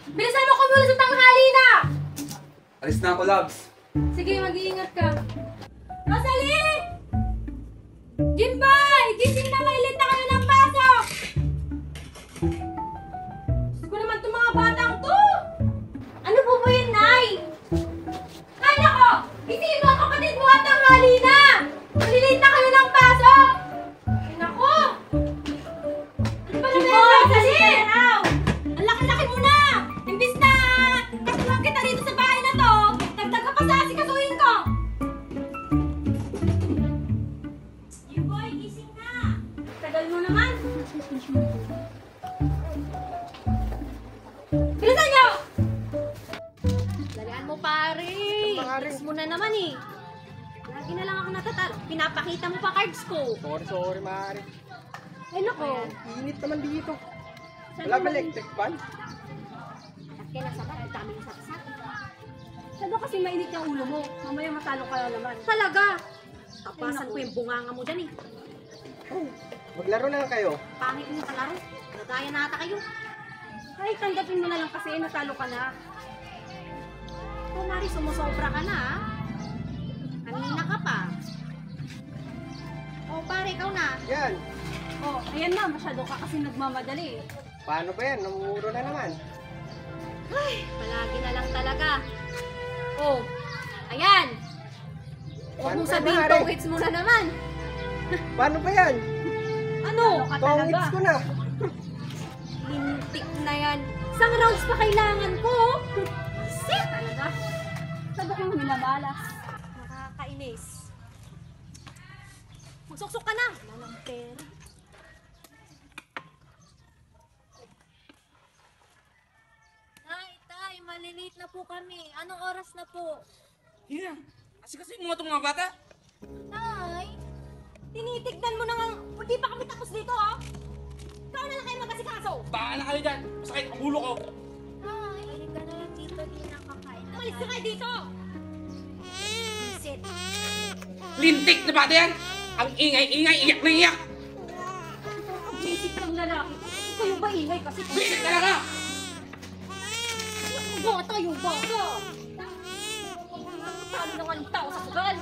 Bilisan mo kumulo sa tanghali na! Alis na ako, Labs. Sige, mag-iingat ka. Rosalie! Jinboy! Gising na, mailit na kayo ng pasok! Gusto ko naman itong mga batang to! Ano po ba yun, Nay? Ay, nako! Gisingin mo ang kapatid mo at tanghali na! Malilate na kayo ng pasok! Ay, nako! Ano ba naman yung Rosalie? Ang laki-laki mo na! Imbis na kasuhan kita dito sa bahay na to, dagdag ka pa sa asikasuhin ko! Boy, gising na! Tagal mo naman! Bilisan niyo! Dalian mo, pare! Cards mo na naman eh! Lagi na lang ako natatalo. Pinapakita mo pa cards ko. Sorry, maaari. Ay, nako! Init naman dito. Saan Wala ba naman- electric fan? At kaya nasa ba, ang daming saksak. Saan ba kasi mainit yung ulo mo? Mamaya matalo ka na naman. Talaga? Tapasan ko yung bunganga mo dyan eh. Maglaro na lang kayo. Pangit mo kalaro. Nagaya na ata kayo. Ay, tanggapin mo na lang kasi natalo ka na. Oh, Mari, sumusobra ka na ah. Kanina ka pa. Oh, pare, ikaw na. Yan. Oh, ayan na. Masyado ka kasi nagmamadali. Paano ba yan? Namumuro na naman. Ay, palagi na lang talaga. Oh, ayan. Huwag Paano mong ba, sabihin Mari? tong hits mo na naman. Paano ba yan? Ano? Ka Tongits ko na. Lintik na yan. Isang rounds pa kailangan ko. Shit! Talaga. Sabi ko yung minabalas. Nakakainis. Magsuksok ka na. Wala ng pera. Tay, malilate na po kami. Anong oras na po? Hina, kasi mo itong mga bata. Tay, tinitignan mo na nga. Hindi pa kami tapos dito, ha? Ikaw na lang kayo mag-asikaso. Baka na kayo dyan. Masakit ang ulo ko. Tay, halika na lang dito. Di nakakain na Umalis ka kayo dito. Sit. Lintik na bata yan. Ang ingay-ingay, iyak na iyak. Basic lang lalaki. Ikaw yung maingay kasi. Bisit ka lang ha. Bata yung bata. Talo na nga ng tao sa sugal.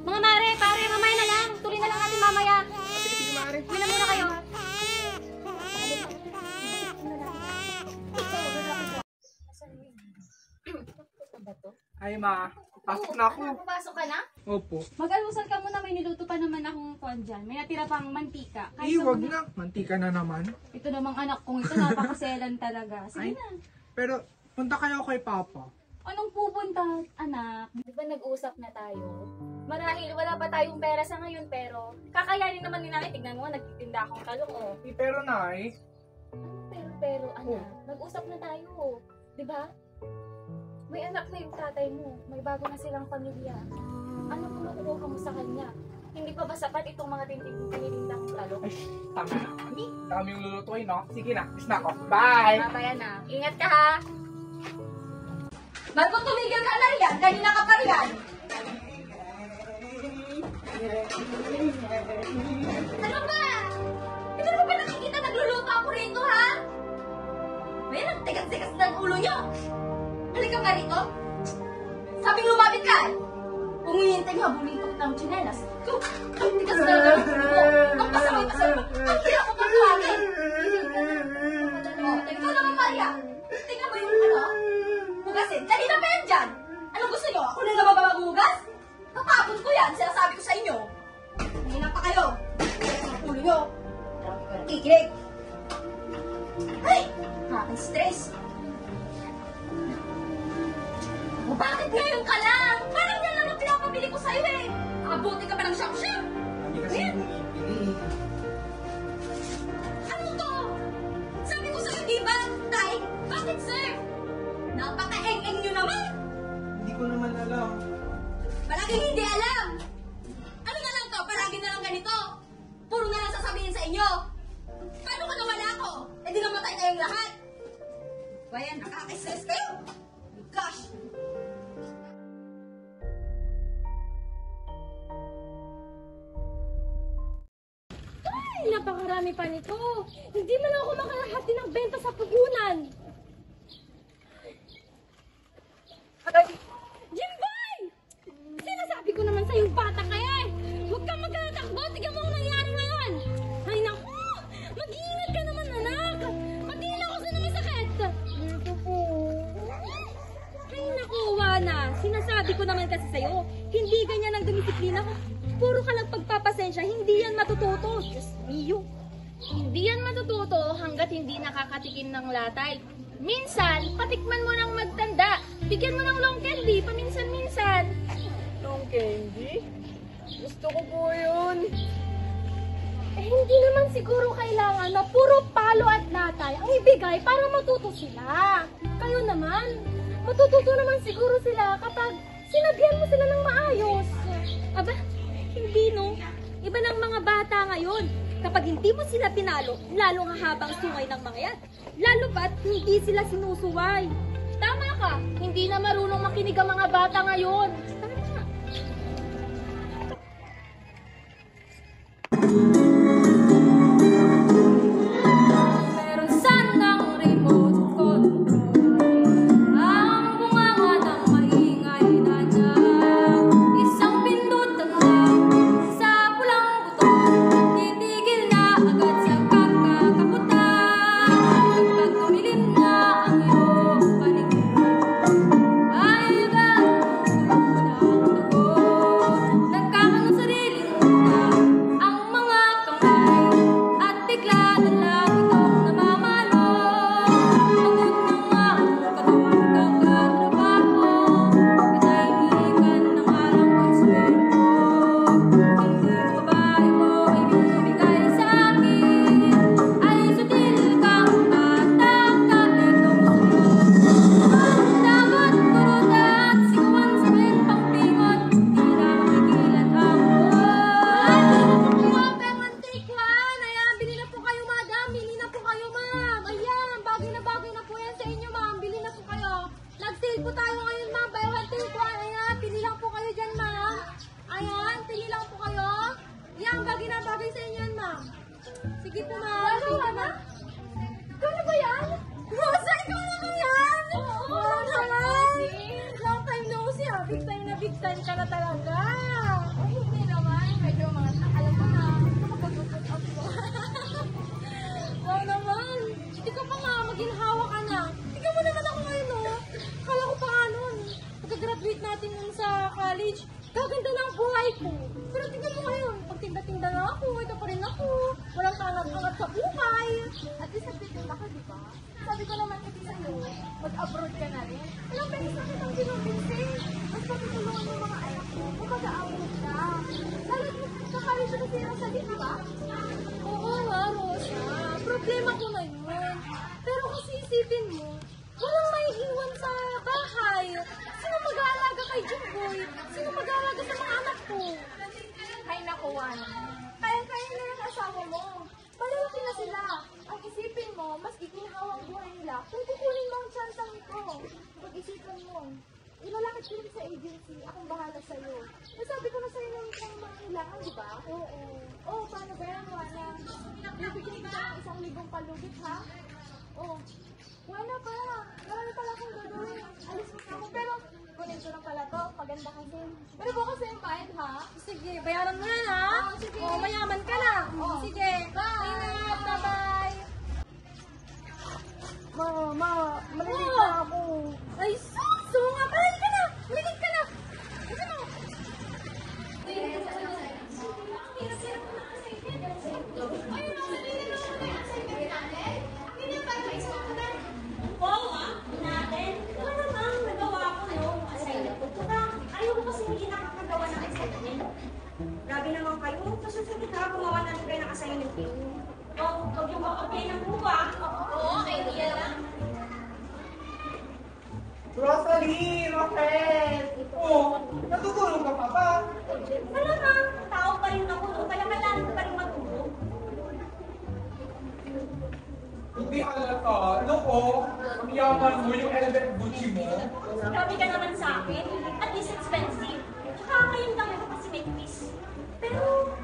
Mga mare, pare, mamaya na lang. Tuloy na lang natin mamaya. Sige, maaari. Uwi na muna kayo. Ay, ma. Pasok na ako. Pumasok ka na? Opo. Mag-almusal ka muna. May niluto pa naman akong kwan dyan. May natira pang mantika. Kahit Iwag sa- na. Mantika na naman. Ito namang anak kong ito. Napakaselan talaga. Sige Ay. na. Pero, punta kayo kay Papa. Anong pupunta, anak? Di ba nag-usap na tayo? Marahil wala pa tayong pera sa ngayon pero kakayanin naman ni nanay. Tignan mo, nagtitinda akong talong oh. Pero, Nay, Ano pero anak, nag-usap na tayo. Di ba? May anak na yung tatay mo. May bago na silang pamilya. Ano kung makukuha mo sa kanya? Hindi pa ba sapat itong mga tinitinda kong talong? ay, tama na. Dami yung lulutuin, no? Sige na, bis na ako. Bye! Mamaya na. Ingat ka ha! Ba't mo tumigil ka na riyan? Kanina ka pa riyan. Ano ba? Hindi mo ba nakikita nagluluto ako rito, ha? May ang tigas-tigas ng ulo niyo. Halika ka rito. Sabing lumapit ka. Kung hihintay nga bulitok ng tsinelas. Ang tigas na ng ulo mo. Ang pasaway-pasaway mo. Ang hirap ko pagkawagin. Ikaw naman, Maria. Tingnan mo yung ano? Hugasin. Kanina pa yan dyan. Anong gusto nyo? Ako na naman ba maghugas? Tatapon ko yan. Sinasabi ko sa inyo. Hingin pa kayo. Ang ulo nyo. Kikilig. Ay! Nakaka-stress. O bakit ngayon ka lang? Parang yan lang ang pinapabili ko sa'yo eh. Nakabuti ka pa ng shop-shop. Hindi kasi Ayan. bumibili. Ano to? Sabi ko sa'yo, di ba? Tay, bakit sir? Napaka-eng-eng nyo naman. Hindi ko naman alam. Palaging hindi alam. Ano na lang to? Palagi na lang ganito. Puro na lang sasabihin sa inyo. Paano ko nawala ako? Eh di namatay kayong lahat. Bayan, nakaka-stress kayo. Gosh! Ay, napakarami pa nito. Hindi man ako makalahati ng benta sa puhunan. na. Sinasabi ko naman kasi sa'yo, hindi ganyan ang dumisiplina ko. Puro ka lang pagpapasensya, hindi yan matututo. Diyos mio. Hindi yan matututo hanggat hindi nakakatikim ng latay. Minsan, patikman mo ng magtanda. Bigyan mo ng long candy, paminsan-minsan. Long candy? Gusto ko po yun. Eh, hindi naman siguro kailangan na puro palo at latay ang ibigay para matuto sila. Kayo naman, matututo naman siguro sila kapag sinabihan mo sila ng maayos. Aba, hindi no. Iba ng mga bata ngayon. Kapag hindi mo sila pinalo, lalong hahabang sungay ng mga yan. Lalo pa't hindi sila sinusuway. Tama ka, hindi na marunong makinig ang mga bata ngayon. Tama. Meron sanang remote control. Ang bunganga ng maingay na niya. Isang pindutan lang sa pulang buto. Titigil na agad sa kakakakutan. Kapag tumilim na ang iyong paligid, ay agad tulog na ang dugo. Nagkakaroon sariling muna ang mga kamay. At bigla na lang itong namamalo. Pagod na nga ang katawan kakatrabaho. Katahimikan ng alang pagsweldo. Hindi mo ba ito ibibigay sa akin? Ay sutil kang bata ka itong sa'yo. Dagat, kurot at sigawan sa pampingot. Di na mapigilan ang Ayan, bili na po kayo, madam. Bili na po kayo, ma'am. Ayan, bagay na po yan sa inyo, ma'am. Bili na po kayo. Nag-sale po tayo ngayon, ma'am. Buy one, take one. Ayan, pili lang po kayo dyan, ma'am. Ayan, pili lang po kayo. Ayan, bagay na bagay sa inyo yan, ma'am. Sige po, ma'am. Sige, ma'am. Ikaw na ba yan? Rosa, ikaw na ba yan? Oo, naman. Long time no see, ha? Big time ka na talaga. Ay, hindi naman. Medyo mga alam mo na. Makapag-put up ko. Wow naman. Hindi ka pa nga, maginhawa ka na. Tingnan mo naman ako ngayon, no? Kala ko pa nga nun. Pagka-graduate natin nun sa college, gaganda na ang buhay ko. Pero tingnan mo ngayon, pag tinda-tinda na ako, ito pa rin ako. Walang tangat-angat sa buhay. At least nagtitinda ka, di ba? Sabi ko naman kasi sa'yo, mag-abroad ka na rin. Ilang beses na kitang kinumbinsi. Mas patutulungan yung mga anak ko kung mag-abroad ka. Lalo sa college na kasi yung sabi, di ba? Oo nga, Rosa. Problema ko na yun. Pero kasi isipin mo, walang may iwan sa bahay. Sino mag-aalaga kay Jimboy? Sino mag-aalaga sa mga anak ko? Ay, nakuha na. Kaya-kaya na yung asawa mo. Malalaki na sila. Ang isipin mo, mas iginhawa ang buhay nila kung kukunin mo ang chansang ito. Pag-isipan mo, ilalakad ko rin sa agency, akong bahala sa'yo. Nasabi ko na sa'yo na yung mga kailangan, di ba? Oo. Oo, paano ba yan, Juana? Bibigyan kita ng 1,000 palugit, ha? Oo. Wala pa. Marami pala akong gagawin. Alis mo na ako. Pero, kunin ko lang pala to. Paganda kasi. Pero bukas na yung bayad, ha? Sige, bayaran mo yan, ha? Oo, sige. Oo, mayaman ka na. Oo. Sige. Bye. Ingat. Bye-bye. Malilate na ako. Ay, so nga. Parali ka na. Maligid ka na. Ano mo? Oo, natin. Wala namang nagawa ko, no? Assignment ko. Tsaka, ayaw ko kasi hindi nakakagawa ng assignment. Grabe naman kayo. Pasusunod na gumawa na kayo ng assignment ko. Oh, huwag yung makapay ng buwa. Oo, idea lang. Rosalie, my friend! Oh, natutulog ka pa ba? Wala na. Tao pa rin ako, no? Kaya kailangan ko pa rin matulog. Hindi halata. Loko, ang yaman mo, yung element Gucci mo. Grabe ka naman sa akin. At least expensive. Tsaka ngayon lang ako kasi may quiz. Pero,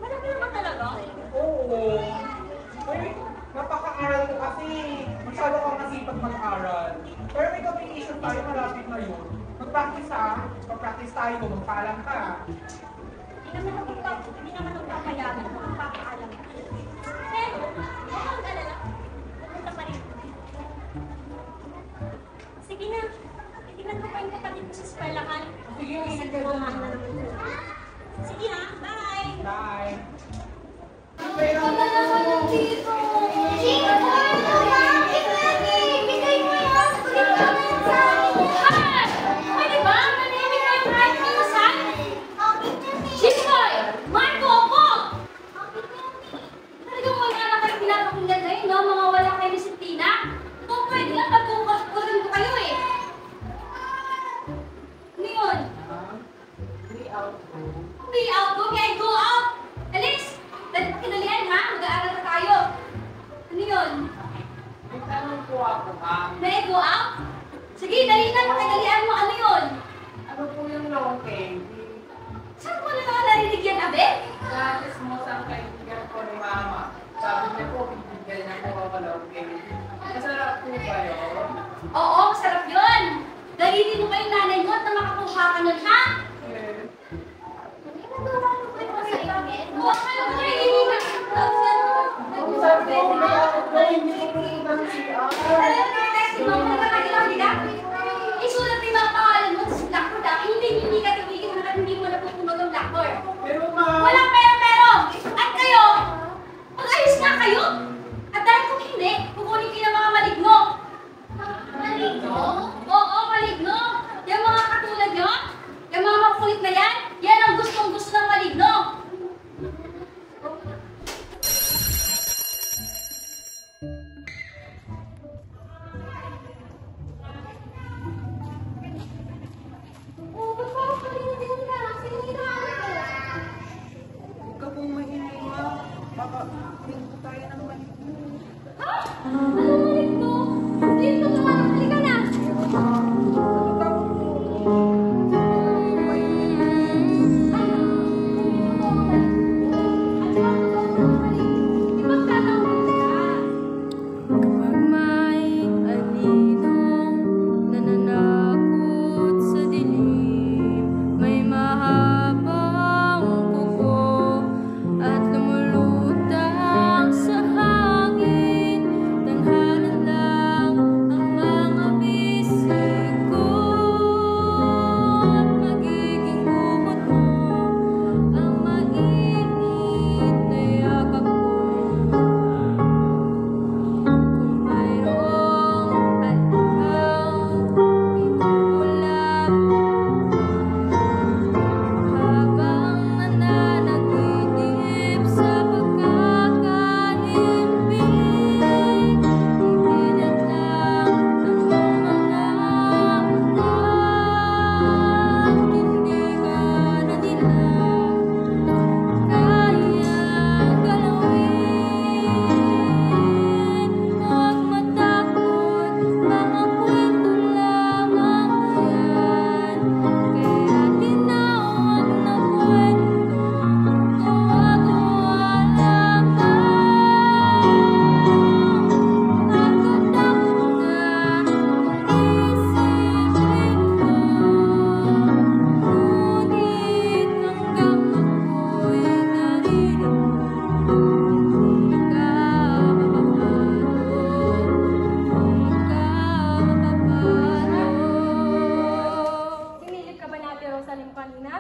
malaki naman talaga. Oo. Ay, napaka-aral ko kasi. Masyado kang nasipag mag-aral. Pero may competition tayo, malapit na yun. Mag-practice ha. Mag-practice tayo, magpaalam ka. Hindi naman ako papayagan kung magpapaalam ka. Pero, huwag kang alala. Pupunta pa rin. Sige na. Tingnan ko pa yung kapatid ko sa nagkagamaan na naman sila. Sige ha, bye! Bye! Bigay mo yan! Kulit naman sa akin! Pwede ba? Manahimik kayo kahit minusan? Jimboy! Marco, ako! Talagang wala na kayong pinapakinggan ngayon, no? Mga wala kayo disiplina. Kung pwede lang, pagkukusin ko kayo eh. Ano yun? Be out, go kaya go out! Alis! Dahil pa kinalian ha, mag-aaral na tayo. Ano yun? May tanong po ako, ma'am. May go out? Sige, dali na, pakidalian mo. Ano yun? Ano po yung long candy? Saan mo na mga narinig yan, Abe? Naalis mo sa kaibigan ko ni Mama. Sabi niya po, bibigyan niya po ako long candy. Masarap po ba yun? Oo, masarap yun. Dalilin mo pa yung nanay mo at na makakuha ka nun, ha? Eh, Buwa ka lang kayo, iniwan. sabi ko, hindi ko pumunta ng CR. Isulat mo yung mga pangalan mo sa blackboard, ha? Hindi ka tumigil hanggang hindi mo napupunog ang blackboard. Pero ma'am, Walang pero. At kayo, mag-ayos nga kayo. At dahil kung hindi, kukunin kayo ng mga maligno. Maligno? Oo, maligno. Yung mga katulad nyo, yung mga makulit na yan ang gustong-gusto ng maligno. Oh, ba't parang kalimutin ka? Sino yung inaanap ko? huwag ka pong maingay, ma'am. Baka pinto tayo ng maligno. Ha? Ano maligno? Dito ka nga, halika na. Ano daw po? Pag may aninong nananakot sa dilim, may mahabang kuko at lumulutang sa hangin. Tanghalan lang ang mga bisig ko at magiging kumot mo ang mainit na yakap ko. Kung mayroong alingang pinulap habang nananaginip sa pagkakahimbing, iginit lang ang mga mata at hindi ka na nila kayang galawin. Huwag matakot, mga kwento lamang yan. Kaya tinawag na kwentong gawa-gawa lamang. Takot ako na isipin ko, ngunit hanggang ako'y narinig mo, hindi ka mapapalo. Sinilip ka ba natin, Rosalie, mo kanina?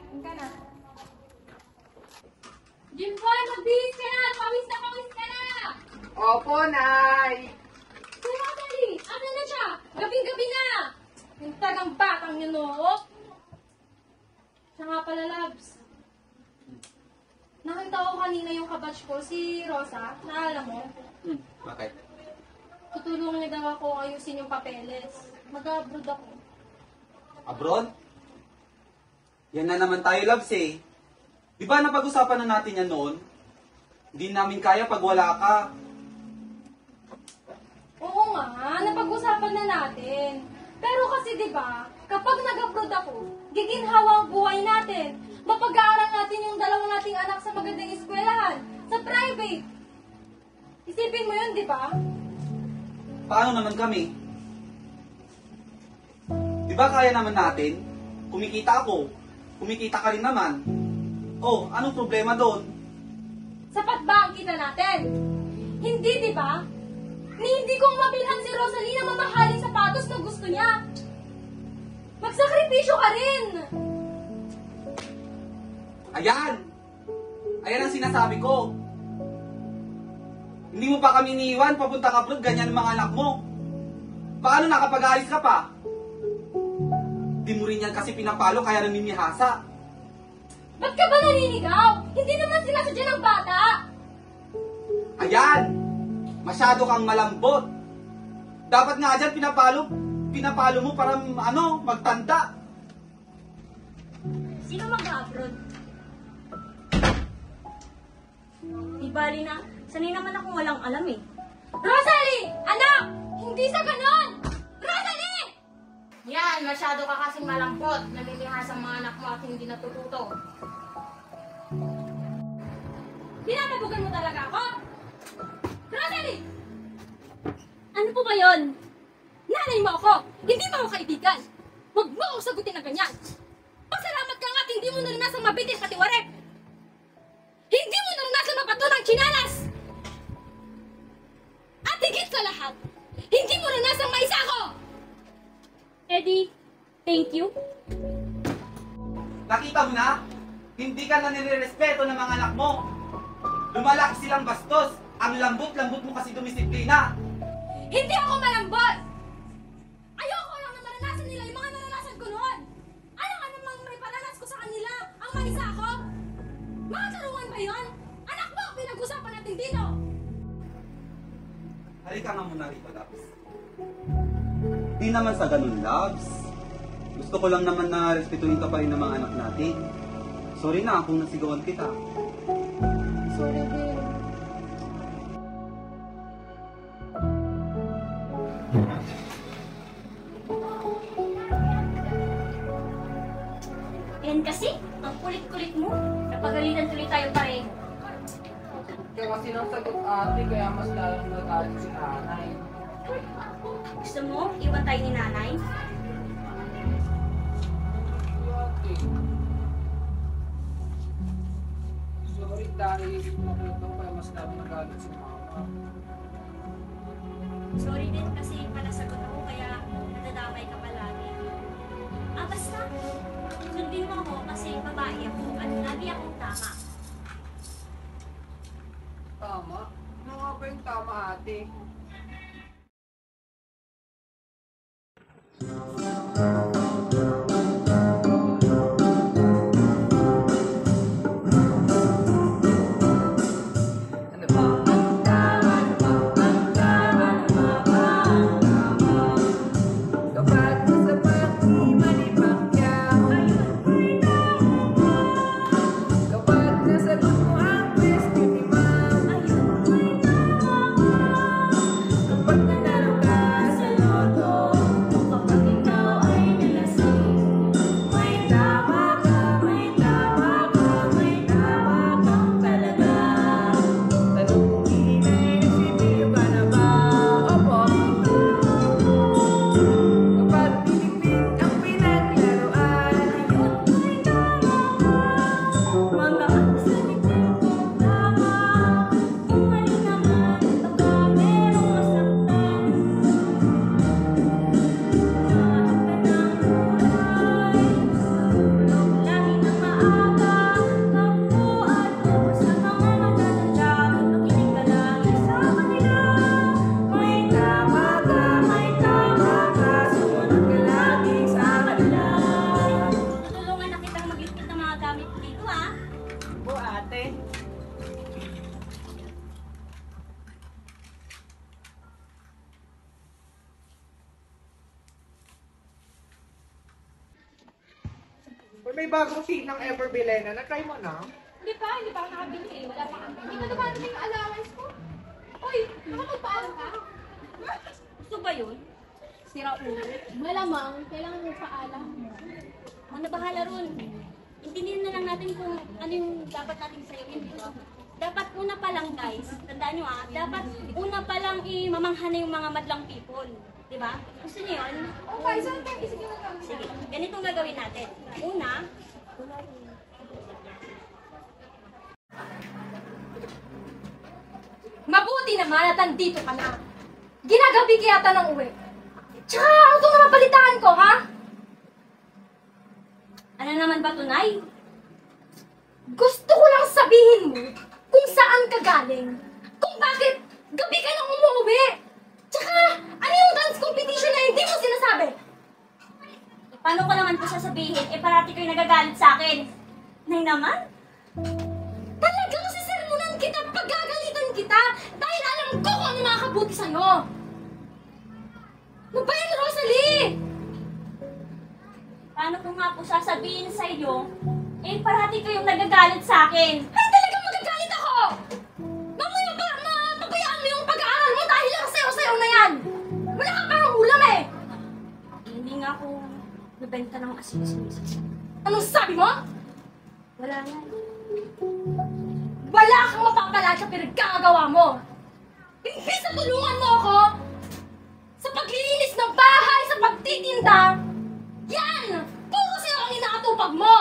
Ang ka na. Jimboy, magbihis ka na! Pawis ka na! Opo, Nay! Kaya dali! Ano na siya? Gabing-gabi na! Yung tagang batang yun, no? Siya nga pala, Labs. Nakita ko kanina yung kabatch ko, si Rosa. Naalala mo? Bakit? Tutulungan niya daw ako ayusin yung papeles. Mag-abroad ako. Abroad? Yan na naman tayo, loves eh. Di ba napag-usapan na natin yan noon? Hindi namin kaya pag wala ka. Oo nga, napag-usapan na natin. Pero kasi di ba, kapag nag-abroad ako, giginhawa ang buhay natin. Mapag-aaral natin yung dalawa nating anak sa magandang eskwelahan, sa private. Isipin mo yun, di ba? Paano naman kami? Di ba kaya naman natin? Kumikita ako. Kumikita ka rin naman. Oh, anong problema doon? Sapat ba ang kita natin? Hindi, di ba? Ni hindi ko mabilhan si Rosalie na mamahaling sapatos na gusto niya. Magsakripisyo ka rin! Ayan! Ayan ang sinasabi ko. Hindi mo pa kami iniwan, papunta ka abroad, ganyan ang mga anak mo. Paano na kapag aalis ka pa? Di mo rin yan kasi pinapalo kaya namimihasa. Ba't ka ba naninigaw? Hindi naman sila sadya ng bata! Ayan! Masyado kang malambot. Dapat nga dyan pinapalo mo para magtanda. Sino mag-abroad? Di bali na, sanay naman akong walang alam eh. Rosalie! Anak! Hindi sa ganon! Rosalie! Yan, masyado ka kasing malampot. Namimihasa ang mga anak mo at hindi natututo. Pinatabugan mo talaga ako? Rosalie! Ano po ba yon? Nanay mo ako! Hindi mo ako kaibigan! Huwag mo akong sagutin na ganyan! Pasalamat ka nga at hindi mo narinasang mabitin pati warek! Hindi mo narinasang mapato ng tsinalas! At higit sa lahat, hindi mo narinasang maisa ko! Eddie, thank you. Nakita mo na? Hindi ka na nirerespeto ng mga anak mo. Lumalaki silang bastos. Ang lambot-lambot mo kasi dumisiplina. Hindi ako malambot! Ayoko lang na maranasan nila yung mga naranasan ko noon! Ano mang may paranas ko sa kanila ang maisa ako? Mga tarungan ba yun? Anak mo, pinag-usapan natin dito! Halika nga muna rito, Labs. Di naman sa ganun, Labs. Gusto ko lang naman na respetuhin ka pa rin ng mga anak natin. Sorry na kung nasigawan kita. Sorry din. Yan kasi, ang kulit-kulit mo. Napagalitan tuloy tayo pareho. Kaya kasi nang sagot ate, kaya mas lalong nagalit si nanay. Gusto mo, iwan tayo ni nanay? Si ate. Sorry dahil nakuto kaya mas lalong nagalit si mama. Sorry din kasi panasagot ako kaya nadadamay ka palagi. Basta, sundin mo ako kasi babae ako at lagi akong tama. Tama? Ano nga ba yung tama ate? Ano ba? Kapag nasa pati malipakyaw, kapag nasagot mo ang question ni ma'am, kapag nanalo ka sa loto, kapag ikaw ay nalasing, may tama ka, may tama ka, may tama kang talaga. Tanong kung inay, nagsibig ka na ba? Opo. Kapag pinipit ang pinaglaruan, ayun may tama ka. Magaan sa likod ko tama. Kung mali naman, baka merong masaktan. Lahat ka ng buhay, tulog lagi ng maaga. Ako at ako sa mga matatanda, makinig ka lagi sa kanila. May tama ka, may tama ka, sumunod ka lagi sa kanila. Tutulungan na kitang magligpit ng mga gamit dito, ha? Po ate. Or may bagong seat ng Ever Bilena. Na-try mo na? Hindi pa ako nakabili eh. Wala pa kami. Hindi pa naman yung allowance ko. Uy, nakapagpaalam ka? Gusto ba yun? Sira ulo. Malamang, kailangan mo paalam mo. Ang nabahala ron. Intindihin na lang natin kung ano yung dapat natin sayawin dito. Dapat una pa lang guys, tandaan nyo dapat una pa lang mamangha na yung mga madlang people. Diba? Gusto niyo yun? Okay, saan tayo? Sige na kami. Sige, ganitong gagawin natin. Una, Mabuti naman at andito ka na. Ginagabi ka yata ng uwi. Tsaka, ano itong napapalitaan ko, ha? Ano naman ba to, Nay? Gusto ko lang sabihin mo kung saan ka galing. Kung bakit gabi ka nang umuwi. Tsaka, ano yung dance competition na hindi mo sinasabi? Paano ko naman po sasabihin? Parati kayo nagagalit sa akin. Nay naman? Talagang sisermonan kita, paggagalitan kita, dahil alam ko kung ano makakabuti sa'yo. Ano ba yan, Rosalie? Paano ko nga po sasabihin sa iyo? Parati kayong nagagalit sa akin. Ay, talagang magagalit ako! Mamaya ba, mapabayaan mo yung pag-aaral mo dahil lang sayo-sayo na yan! Wala ka pang ulam eh! Hindi nga ako nabenta ng asin. Anong sabi mo? Wala na. Wala kang mapapala sa pinaggagawa mo! Imbis na tulungan mo ako sa paglilinis ng bahay, sa pagtitinda, yan! Puro sa'yo ang inaatupag mo!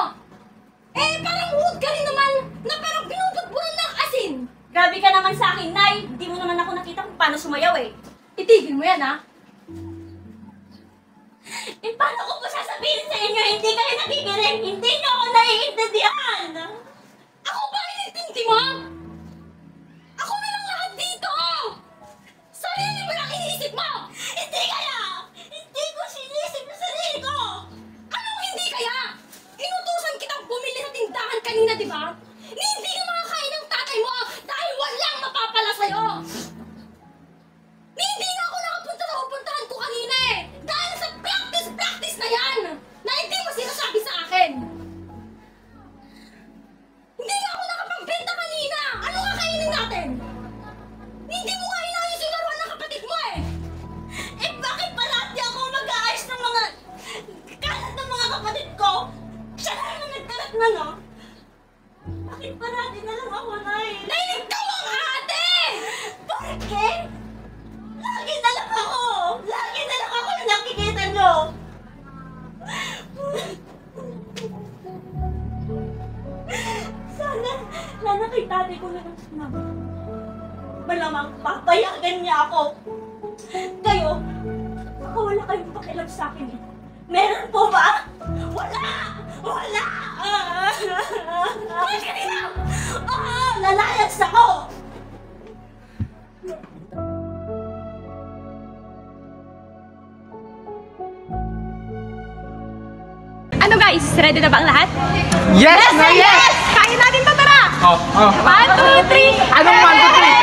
Parang wood ka rin naman na parang binubudburan ng asin! Grabe ka naman sa akin, Nay. Hindi mo naman ako nakita kung paano sumayaw eh. Itigil mo yan, ha? Paano ko po sasabihin sa inyo? Hindi kayo nakikinig. Hindi niyo ako naiintindihan. Ako ba inintindi mo? Ako na lang lahat dito! Sarili mo lang iniisip mo! Hindi kaya! Hindi ko sinisip na sarili ko! Anong hindi kaya? Inutusan kitang bumili sa tindahan kanina, di ba? Ni hindi ka makakain ng tatay mo dahil walang mapapala sa'yo! Ni hindi na ako nakapunta sa pupuntahan ko kanina eh! Dahil sa practice na yan! Na hindi mo sinasabi sa akin! Hindi na ako nakapagbenta kanina! Ano kakainin natin? Hindi mo nga inayos yung laruan ng kapatid mo eh! Bakit parati ako mag-aayos ng mga kalat ng mga kapatid ko? Siya na naman nagkalat na, no? Bakit parati na lang ako, Nay? Dahil ikaw ang ate! Bakit? Lagi na lang ako! Lagi na lang ako na nakikita nyo! Sana kay tatay ko lang sumama. Malamang papayagan niya ako. Kayo, baka wala kayong pakialam sa akin eh. Meron po ba? Wala! Wala! Umalis ka dito! Lalayas ako! Ano guys? Ready na ba ang lahat? Yes! Yes! Kain natin to, tara! Oh. 1, 2, 3! Anong 1, 2, 3?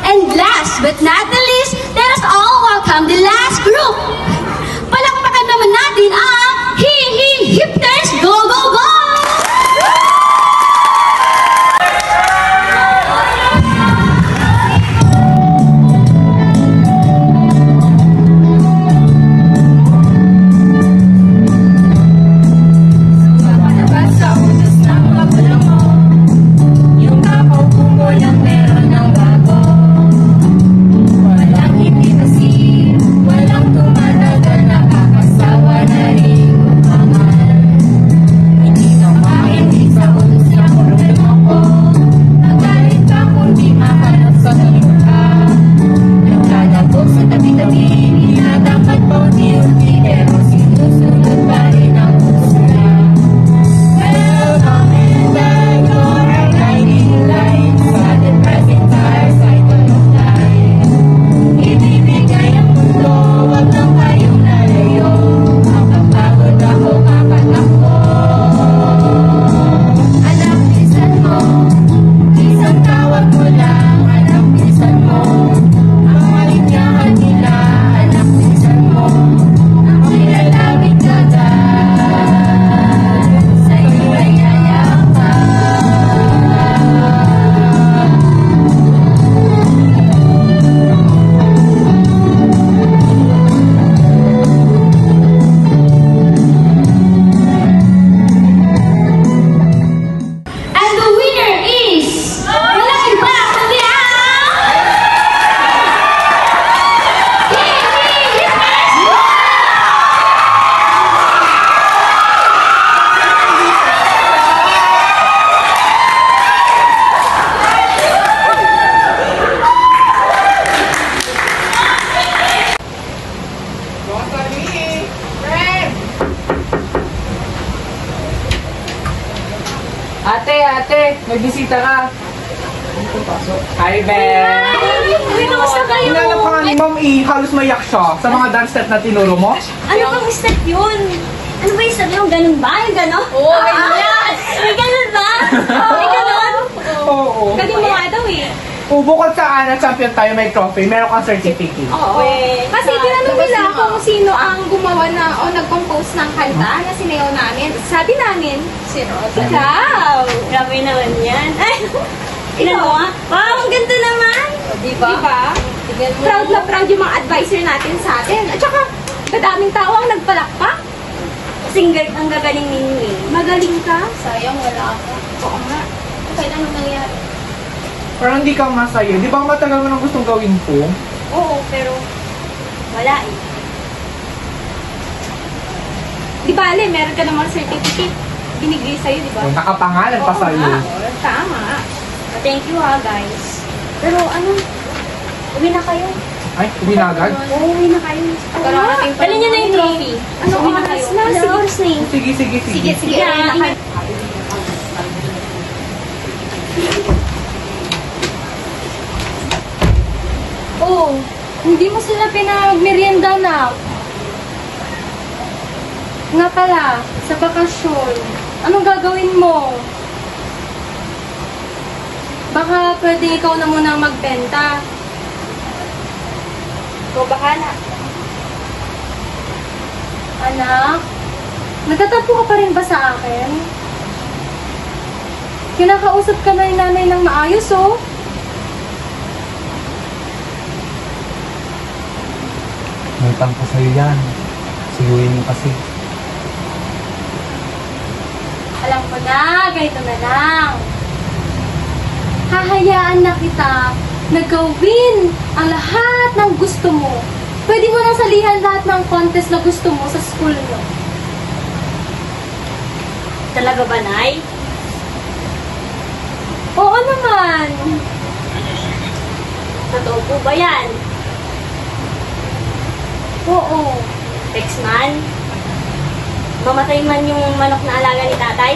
And last but not the least, let us all welcome the last group! Palakpakan naman natin ang Hippers Go Go Go! ate, may bisita ka. Hi, Ben! Uy, kamusta kayo? Hinanap ka nga ni Ma'am E, halos mayak siya sa mga dance step na tinuro mo. Ano bang step yun? Ano ba yung step yun? Ganun ba? Yung gano'n? Oo, ganyan! May ganun ba? May gano'n? Oo. Galing mo nga daw eh. Bukod sa champion tayo may trophy, meron kang certificate. Oo. Kasi tinanong nila kung sino ang gumawa na o nag-compose ng kanta na sinayaw namin. Sabi namin, si Rosa. Ikaw! Grabe naman yan. Ay! Ilan mo nga? Wow, ang ganda naman! Diba? Proud na proud yung mga advisor natin sa atin. At saka, kadaming tao ang nagpalakpak. Kasing ang gagaling ninyo eh. Magaling ka. Sayang, wala ka. Oo nga. Kahit anong nangyari. Parang hindi ka masaya. Di ba matagal mo nang gustong gawin ko? Oo, pero wala eh. Di bale, meron ka namang certificate. Binigay sa'yo, di ba? Nakapangalan pa sa'yo. nga. Tama. Thank you ha, guys. Pero ano, uwi na kayo. Ay, uwi na agad? Oo, uwi na kayo. Dali niyo na yung trophy. Ano Uwi na oras kayo. na? Ano oras na eh? Sige. Sige, uwi na kayo. Oh, hindi mo sila pinag-merienda na. Nga pala, sa bakasyon, anong gagawin mo? Baka pwede ikaw na muna magbenta. Ikaw bahala. Anak, nagtatampo ka pa rin ba sa akin? Kinakausap ka na ni nanay ng maayos, oh. Nagtang ko sa'yo yan. Siguin mo kasi. Alam ko na, ganito na lang. Hahayaan na kita na gawin ang lahat ng gusto mo. Pwede mo nang salihan lahat ng contest na gusto mo sa school mo. Talaga ba, Nay? Oo naman. Totoo po ba yan? Oo. Texman? Mamatay man yung manok na alaga ni tatay?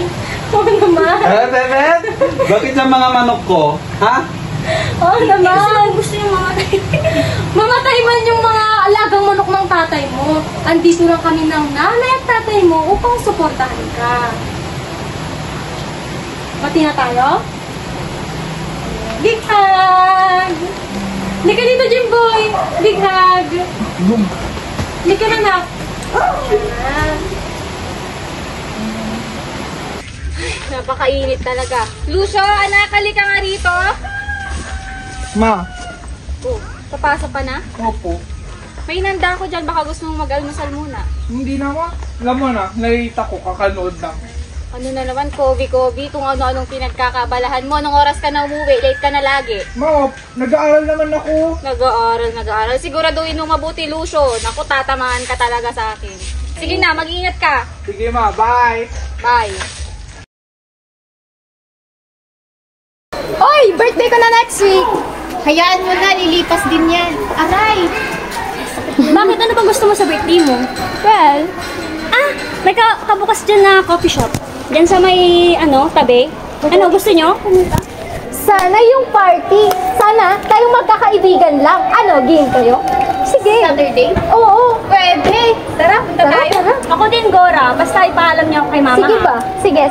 Oo naman. Bebet? Bakit sa mga manok ko? Ha? Oo naman. Gusto yung mamatay. Mamatay man yung mga alagang manok ng tatay mo. Andito lang kami ng nanay at tatay mo upang suportahan ka. Pati na tayo? Big hug! Lika dito, Jimboy! Big hug! Lika na, nak! Napakainit talaga. Lucio, anak, halika nga rito. Ma, Oh, papasok ka na? opo. May inanda ako dyan, baka gusto mong mag-almusal muna. Hindi na ma. Alam mo na, nakita ko, kakanood lang. Ano na naman, Kobe, kung ano-anong pinagkakabalahan mo. Anong oras ka na umuwi? Late ka na lagi. Ma, nag-aaral naman ako. Nag-aaral. Siguraduhin mo mabuti, Lucio. Naku, tatamaan ka talaga sa akin. Sige na, mag-iingat ka. Sige ma, bye. Bye. Oy! Birthday ko na next week! Hayaan mo na, lilipas din yan. Aray! Bakit? Ano bang gusto mo sa birthday mo? Well, May kabukas dyan na coffee shop. Dyan sa may, tabi. Ano, gusto nyo? sana yung party. Sana tayong magkakaibigan lang. Ano, game kayo? Sige. Saturday? Oo, pwede. Tara, punta tayo. Tara. Ako din, Gora. Basta ipaalam niyo kay mama. Sige ba? Sige.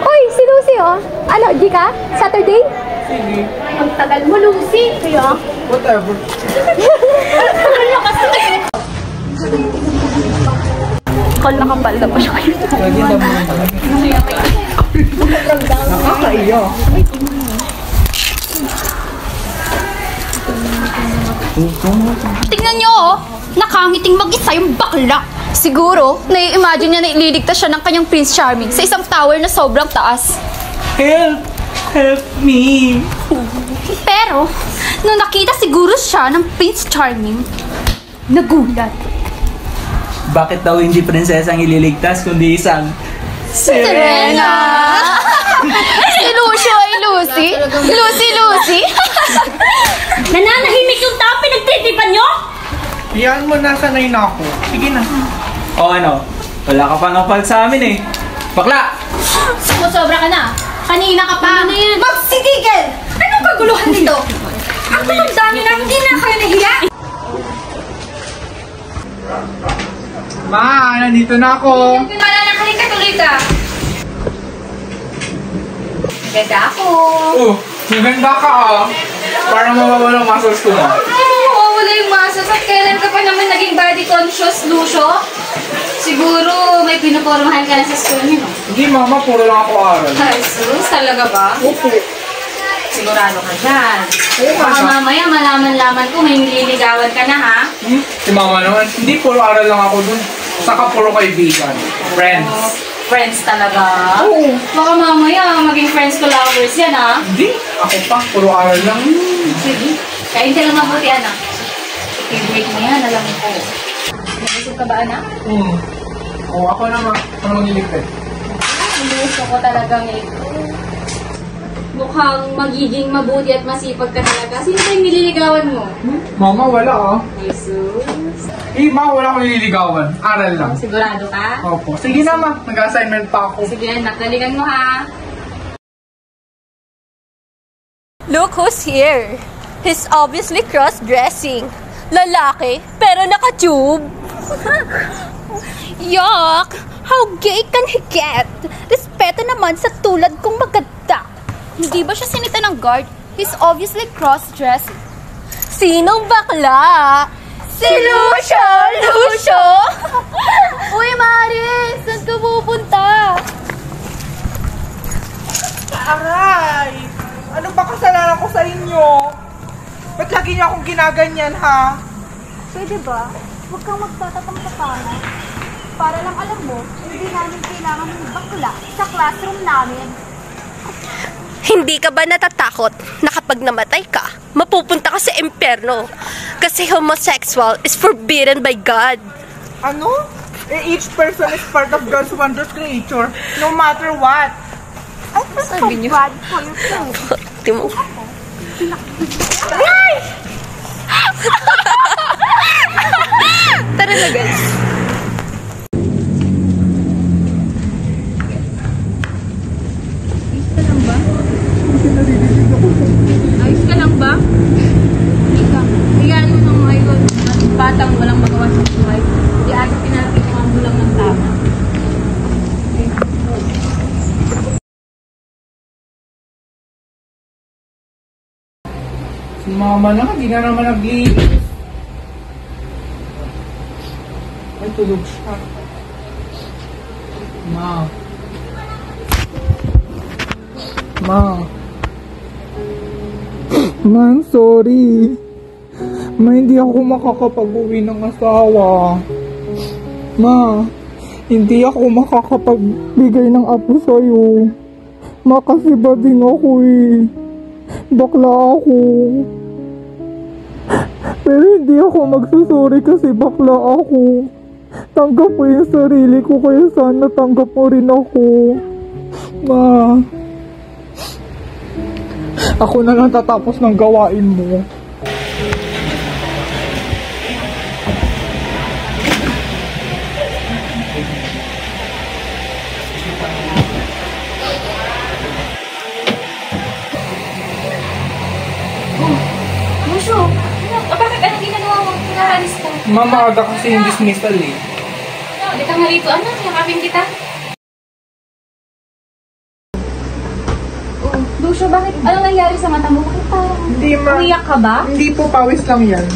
Uy, si Lucy, oh. Ano, di ka? Saturday? Sige. Ang tagal mo, Lucy. Kaya? Whatever. Call na kapal na pa siya kayo. Lagi naman. Nakakaiya. Tingnan niyo, oh. Nakangiting mag-isa yung bakla. Siguro, nai-imagine niya na ililigtas siya ng kanyang Prince Charming sa isang tower na sobrang taas. Help! Help me! Pero, nung nakita siguro siya ng Prince Charming, nagulat. Bakit daw hindi prinsesang ililigtas kundi isang Serena! Si Lucio ay Lucy? Lucy! Nananahimik yung tao, pinagtitipan nyo? Yan mo na, sanay na ako. Sige na. O ano, wala ka pang apal sa amin eh. Bakla! Sumusobra ka na. Kanina ka pa. Ano yan? Magsitigil! Anong kaguluhan dito? Ang dami na hindi na kayo nahiya! Ma, nandito na ako. Wala na halika tuloy ka. Ganda ako. Oh, maganda ka ah. Para mawawala ang muscles ko na. Wala yung masas at kailan ka pa naman naging body conscious, Lucio? Siguro may pinupormahan ka na sa school niyo, no? Hindi mama, puro lang ako aral. Ay, sus, talaga ba? Opo. Sigurado ka dyan. Oo, Baka mama. mamaya malaman-laman ko may nililigawan ka na, ha? Si mama naman, hindi puro aral lang ako dun. Saka puro kaibigan. Friends. Friends talaga? Oo. Baka mamaya maging friends to lovers yan, ha? Hindi, ako pa, puro aral lang. Sige. Kain ka lang mabuti, anak. Favorite mo yan, alam ko. Nabusog ka ba, anak? Oo, ako naman. Ako magliligpit. Gusto ko talagang mukhang magiging mabuti at masipag ka talaga. Sino ba yung nililigawan mo? Mama, wala ah. Jesus. Ma, wala akong nililigawan. Aral lang. Sigurado ka? Opo. Sige na ma, nag-assignment pa ako. Sige, anak. Daligan mo, ha? Look who's here. He's obviously cross-dressing. Lalaki, pero naka-tube. Yuck! How gay can he get? Respeto naman sa tulad kong maganda. Hindi ba siya sinita ng guard? He's obviously cross-dressing. Sinong bakla? Si Lucio! Lucio! Uy, Mari! Saan ka pupunta? Aray! Ano ba kasalanan ko sa inyo? Ba't lagi niyo akong ginaganyan, ha? Pwede ba? Huwag kang magtatatang tapana. Para lang alam mo, hindi namin kailangan ng bakla sa classroom namin. Hindi ka ba natatakot na kapag namatay ka, mapupunta ka sa impyerno? Kasi homosexual is forbidden by God. Ano? Each person is part of God's wondrous creature, no matter what. Sabi niyo. Timo. Tara na, guys. Ayos ka lang ba? Higaan mo ng ngayon. Batang walang magawa sa buhay. Di ata pinapit ang bulang ng tama. Si mama naman, di na naman nag-iinis. Ay, tulog siya. Ma. Man, sorry. Hindi ako makakapag-uwi ng asawa. Ma, hindi ako makakapagbigay ng apo sa'yo. Ma, kasi bading ako eh. Bakla ako. Pero hindi ako magsusuri kasi bakla ako. Tanggap ko yung sarili ko, kaya sana tanggap mo rin ako. Ma. Ako na lang tatapos ng gawain mo. Lucio! Bakit anong ginagawa mo? Pinaalis ko. Mamaaga kasi yung dismissal eh. Di ka nga rito, anak. Yakapin kita. Lucio, bakit? Anong nangyari sa mata mo? Bakit parang Hindi ma. umiyak ka ba? Hindi po, pawis lang yan.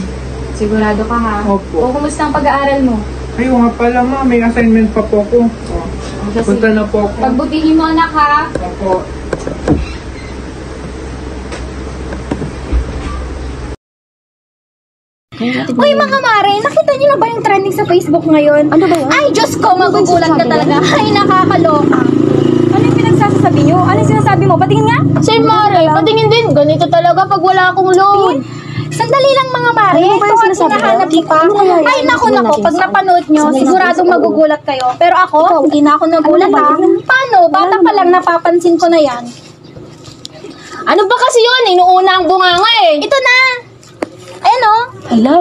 Sigurado ka, ha? Opo. O, kumusta ang pag-aaral mo? Ay, nga pala ma, may assignment pa po ako. Punta na po ako. Pagbutihin mo, anak, ha? Opo. Uy, mga mare, nakita niyo na ba yung trending sa Facebook ngayon? Ano ba yun? Ay, Diyos ko, magugulat ka talaga. Ay, nakakaloka. Ano yung pinagsasabi nyo? Ano yung sinasabi mo? Patingin nga? Sir Mare, patingin din. Ganito talaga pag wala akong loan. Sandali lang, mga mare. Ano ba yung sinasabi mo? Hinahanap ko pa. Ay, naku, para napanood nyo, siguradong magugulat kayo. Pero ako, hindi na ako nagulat ha. Paano? Bata pa lang napapansin ko na yan. Ano ba kasi yun? Inuuna ang bunganga eh. Ito na. Ayan o. Hala.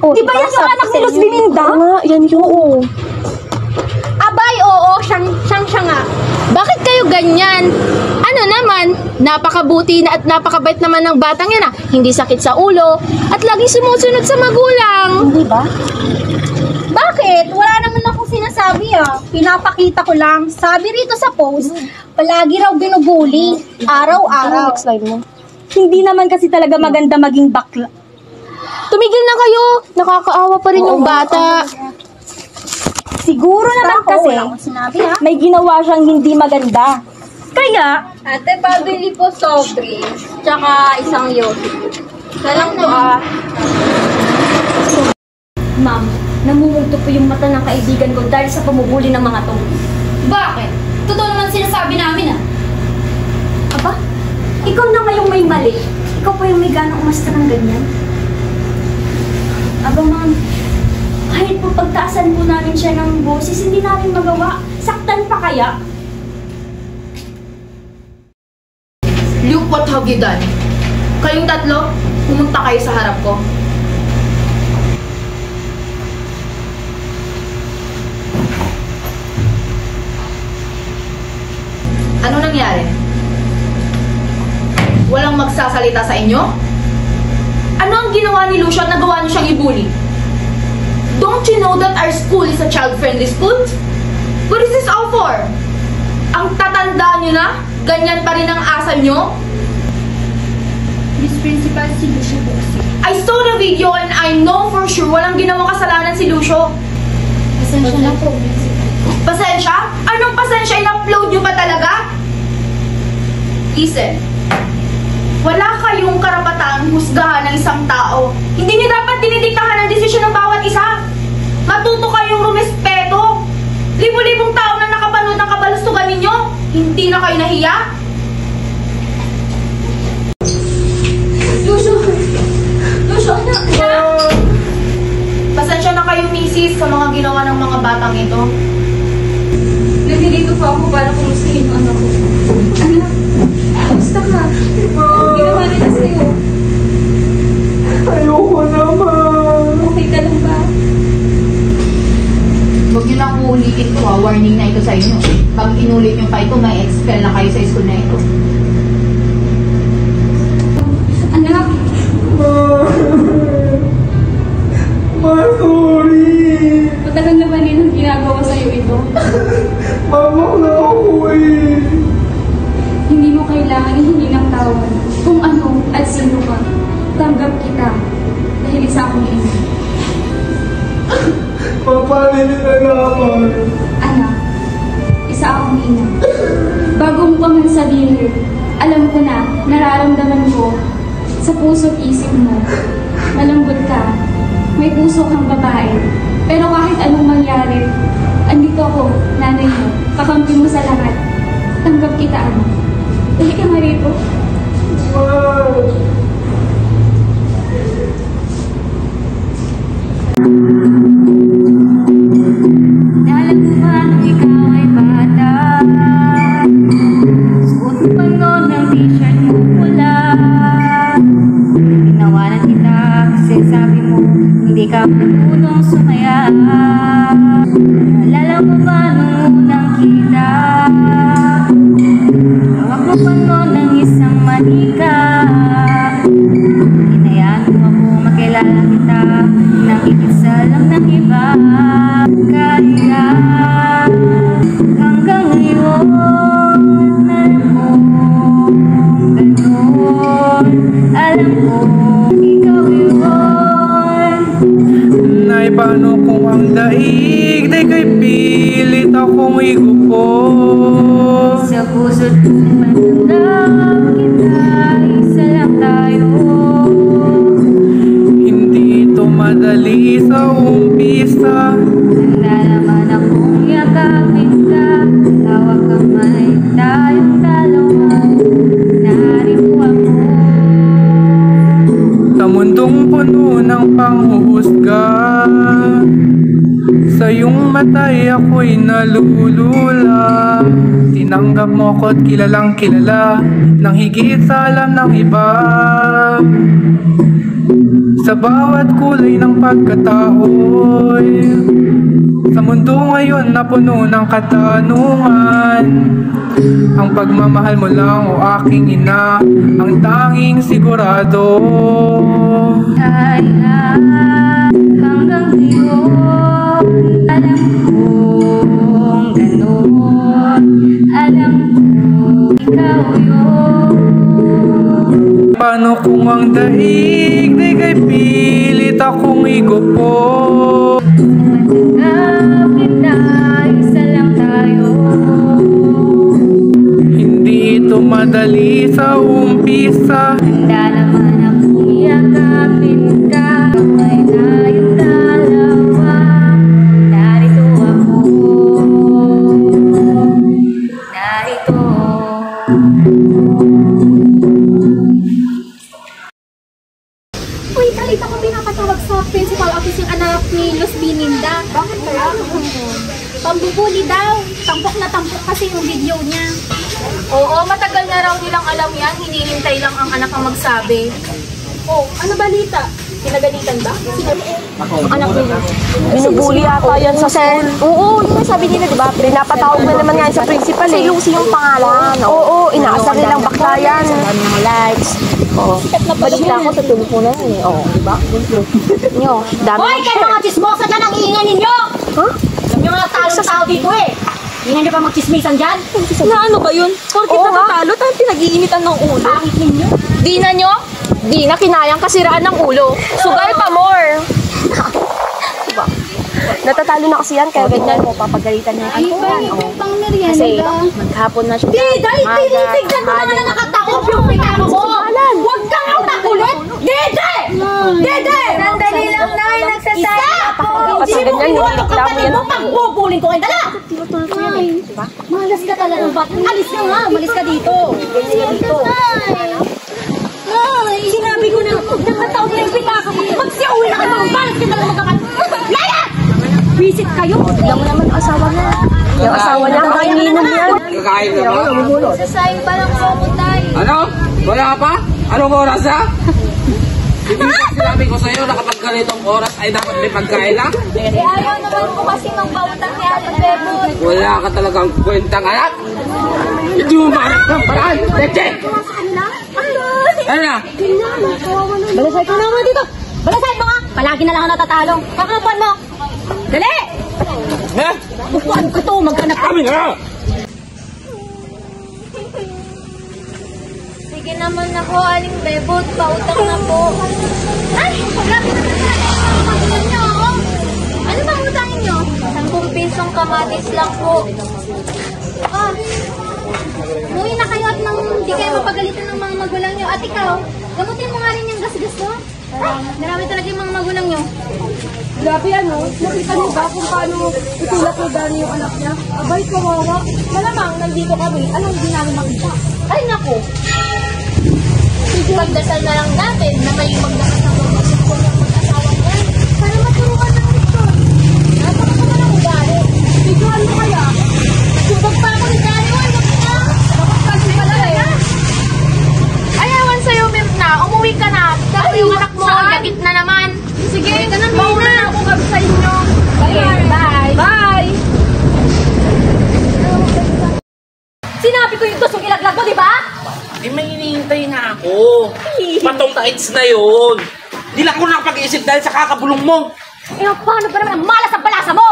Oh, Di ba yan yung anak ni Luz Biminda? Oo nga, yan yun. Abay, oo, siyang nga. Bakit kayo ganyan? Ano naman, napakabuti na at napakabait naman ng batang yan ah. Hindi sakit sa ulo at laging sumusunod sa magulang. Hindi ba? Bakit? Wala naman akong sinasabi ah. Pinapakita ko lang. Sabi rito sa post, palagi raw binubuli. Araw-araw. Hindi naman kasi talaga maganda maging bakla. Tumigil na kayo. Nakakaawa pa rin yung bata. Siguro naman kasi may ginawa siyang hindi maganda. Kaya, Ate, pabili po soft drinks, tsaka isang yogurt. Salang po ah. Ma'am, namumugto po yung mata ng kaibigan ko dahil sa pamubuli ng mga to. Bakit? Totoo naman sinasabi namin ah. Aba, ikaw na ngayong may mali. Ikaw pa yung may ganang umasta ng ganyan. Aba ma'am, kahit po pagtaasan po namin siya ng boses, hindi namin magawa. Saktan pa kaya? Luke, what have you done? Kayong tatlo, pumunta kayo sa harap ko. Ano nangyari? Walang magsasalita sa inyo? Ano ang ginawa ni Lucio at nagawa niyo siyang ibuli? Don't you know that our school is a child-friendly school? What is this all for? Ang tatanda niyo na? Ganyan pa rin ang asal niyo? Miss Principal, si Lucio po kasi. I saw the video and I know for sure walang ginawang kasalanan si Lucio. Pasensya na po, Pasensya? Anong pasensya? In-upload niyo ba talaga? Listen, wala kayong karapatang husgahan ng isang tao. Hindi niyo dapat dinidiktahan ang desisyon ng bawat isa. Matuto kayong rumespeto. Libo-libong tao na nakapanood ng kabalustugan ninyo. Hindi na kayo nahiya? Lucio, anak! Pasensya na kayo, misis, sa mga ginawa ng mga batang ito. Nandito po ako para kumustahin ang anak ko. Anak, kamusta ka? Ginawa nila sa'yo. Ayoko naman. Okay ka lang ba? Huwag niyo na po ulitin ito, warning na ito sa inyo. Pag inulit niyo pa ito, may expel na kayo sa school na ito. Anak, Sorry. matagal na ba nilang ginagawa sa'yo ito? Mama na ako eh. Hindi mo kailangan ihingi ng tawad kung ano at sino ka. Tanggap kita dahil isa akong ina. Papanin na naman. Anak, isa akong ina. Bago mo pa man sabihin, alam ko na nararamdaman ko sa puso't isip mo. Malambot ka, may puso kang babae. Pero kahit anong mangyari, andito ako, nanay mo, kakampi mo sa lahat. Tanggap kita, anak. Dali ka nga rito. Alam mo ba nung ikaw ay bata? Suot mo pa noon ng t-shirt mo pula. Tinawanan kita kasi sabi mo hindi ka marunong sumaya. Naalala mo ba nung unang kita? Hawak mo pa noon ng isang manika. Hinayaan mo ako makilala kita nang ikisa lang ng iba. Kaya hanggang ngayon alam mo ganun. Alam ko ikaw yun. Nay, paano kung ang daig di ko'y pilit akong igupo? Sa puso't matanggap kita, isa lang tayo. Hindi ito madali sa umpisa. Handa naman akong yakapin ka. Tawag kamay tayong dalawa. Narito ako. Sa mundong puno ng panghuhusga, sa iyong mata'y ako'y nalulula. Tinanggap mo ko't kilalang kilala nang higit sa alam ng iba. Sa bawat kulay ng pagkatao'y sa mundo ngayon na puno ng katanungan, ang pagmamahal mo lang o aking ina ang tanging sigurado. Kaya hanggang ngayon alam kong ganun. Alam ko ikaw yun. Paano kung ang daig di kay pilit akong igupo? Kapit na isa lang tayo. Hindi ito madali sa umpisa. Handa naman akong yakapin ka. Kamay tayong dalawa. Narito ako. Narito. Uy, balita ko pinapatawag sa principal office yung anak ni Luz Bininda. Bakit kaya? Pambubuli daw. Tampok na tampok kasi yung video niya. Oo, matagal na raw nilang alam yan. Hinihintay lang ang anak ang magsabi. Oh, ano balita? Pinagalitan ba? Anak nila. Binubuli ata yan sa school. Oo, yun ang sabi nila, di ba? Pinapatawag na naman yan sa principal eh. Si Lucy yung pangalan. Oo, inaasar nilang bakla yan. Ang mga likes. Oo. Balita ako, tutulog mo na yan eh. Oo, di ba? Nyo, dami. Hoy, kayo mga chismosa dyan ang iingay ninyo! Huh? Alam nyo mga talong-tao dito eh! Hindi nyo pa magchismisan dyan? Na ano ba yun? Porkit natatalo, tayong pinag-iinitan ng ulo. Pangit ninyo! Di na nyo? Di na kinayang kasiraan ng ulo. Sugal pa more. Diba? Natatalo na kasi yan, kaya ganyan mo, papagalitan niya yung anuan. Pang merienda. Kasi maghapon na siya. Dahil tignan mo naman na nakatakop yung pinamo mo! Huwag kang utakulit! Dede! Dede! Sandali lang na, nagsasabi ako. Kasi ganyan, Kapatid nireklamo yan. mo, pagbubulin ko kayo. Dala! Ay, malas ka talaga. Alis ka nga, malis ka dito. Alis ka dito. Ay, sinabi ko na, nakataon na yung pitaka mo. Magsiuwi na kayo, balik ka talaga magkakat. Laya! Visit kayo. Tignan mo naman ang asawa niya. Yung asawa niya, kaininom yan. Kakain na ba? Sasayin pa lang ako, tay. Ano? Wala pa? Anong oras na? Hindi sinabi ko sa'yo na kapag ganitong oras ay dapat may pagkain na? Eh, ayaw naman ko kasi magbautang ni Ate Bebot. Wala ka talagang kwentang anak. Hindi mo mahanap ng paraan. Leche! Ano na? Balasay ka naman dito. Balasay mo nga. Palagi na lang ako natatalo. Kakapan mo. Dali! Ha? Bukuan ko to, maghanap ka. Kami na! Sige naman ako, Aling Bebot. Pautang na po. Ay, grabe naman talaga. Niyo ako. Ano bang utangin niyo? 10 pisong kamatis lang po. Ah, umuwi na kayo at nang di kayo mapagalitan ng mga magulang nyo. At ikaw, gamutin mo nga rin yung gasgas mo. Ay, marami talaga yung mga magulang nyo. Grabe ano, nakita niyo ba kung paano itulak ni Danny yung anak niya? Abay, kawawa. Malamang nandito kami, anong hindi namin makita? Ay, naku. Pagdasal na lang natin na may magdasal ng mag-asipon ng mag-asawang yan. Para maturuan ng ito. Napakasama ng ugali. Bigyan mo kaya? Subag pa ako ni Danny. Wala na. Kasi pala eh. Ay, ewan sa'yo, Mimna. Umuwi ka na. Kasi yung anak mo, gabit na naman. Sige, ganun mo Mauna na. na ako kami sa inyo. Bye. Bye. Bye! Sinabi ko yung tusong ilaglag mo, di ba? Di may hinihintay na ako. Patong tights na yun. Di lang ako nakapag-iisip dahil sa kakabulong mo. Eh, paano ba naman ang malas ang balasa mo?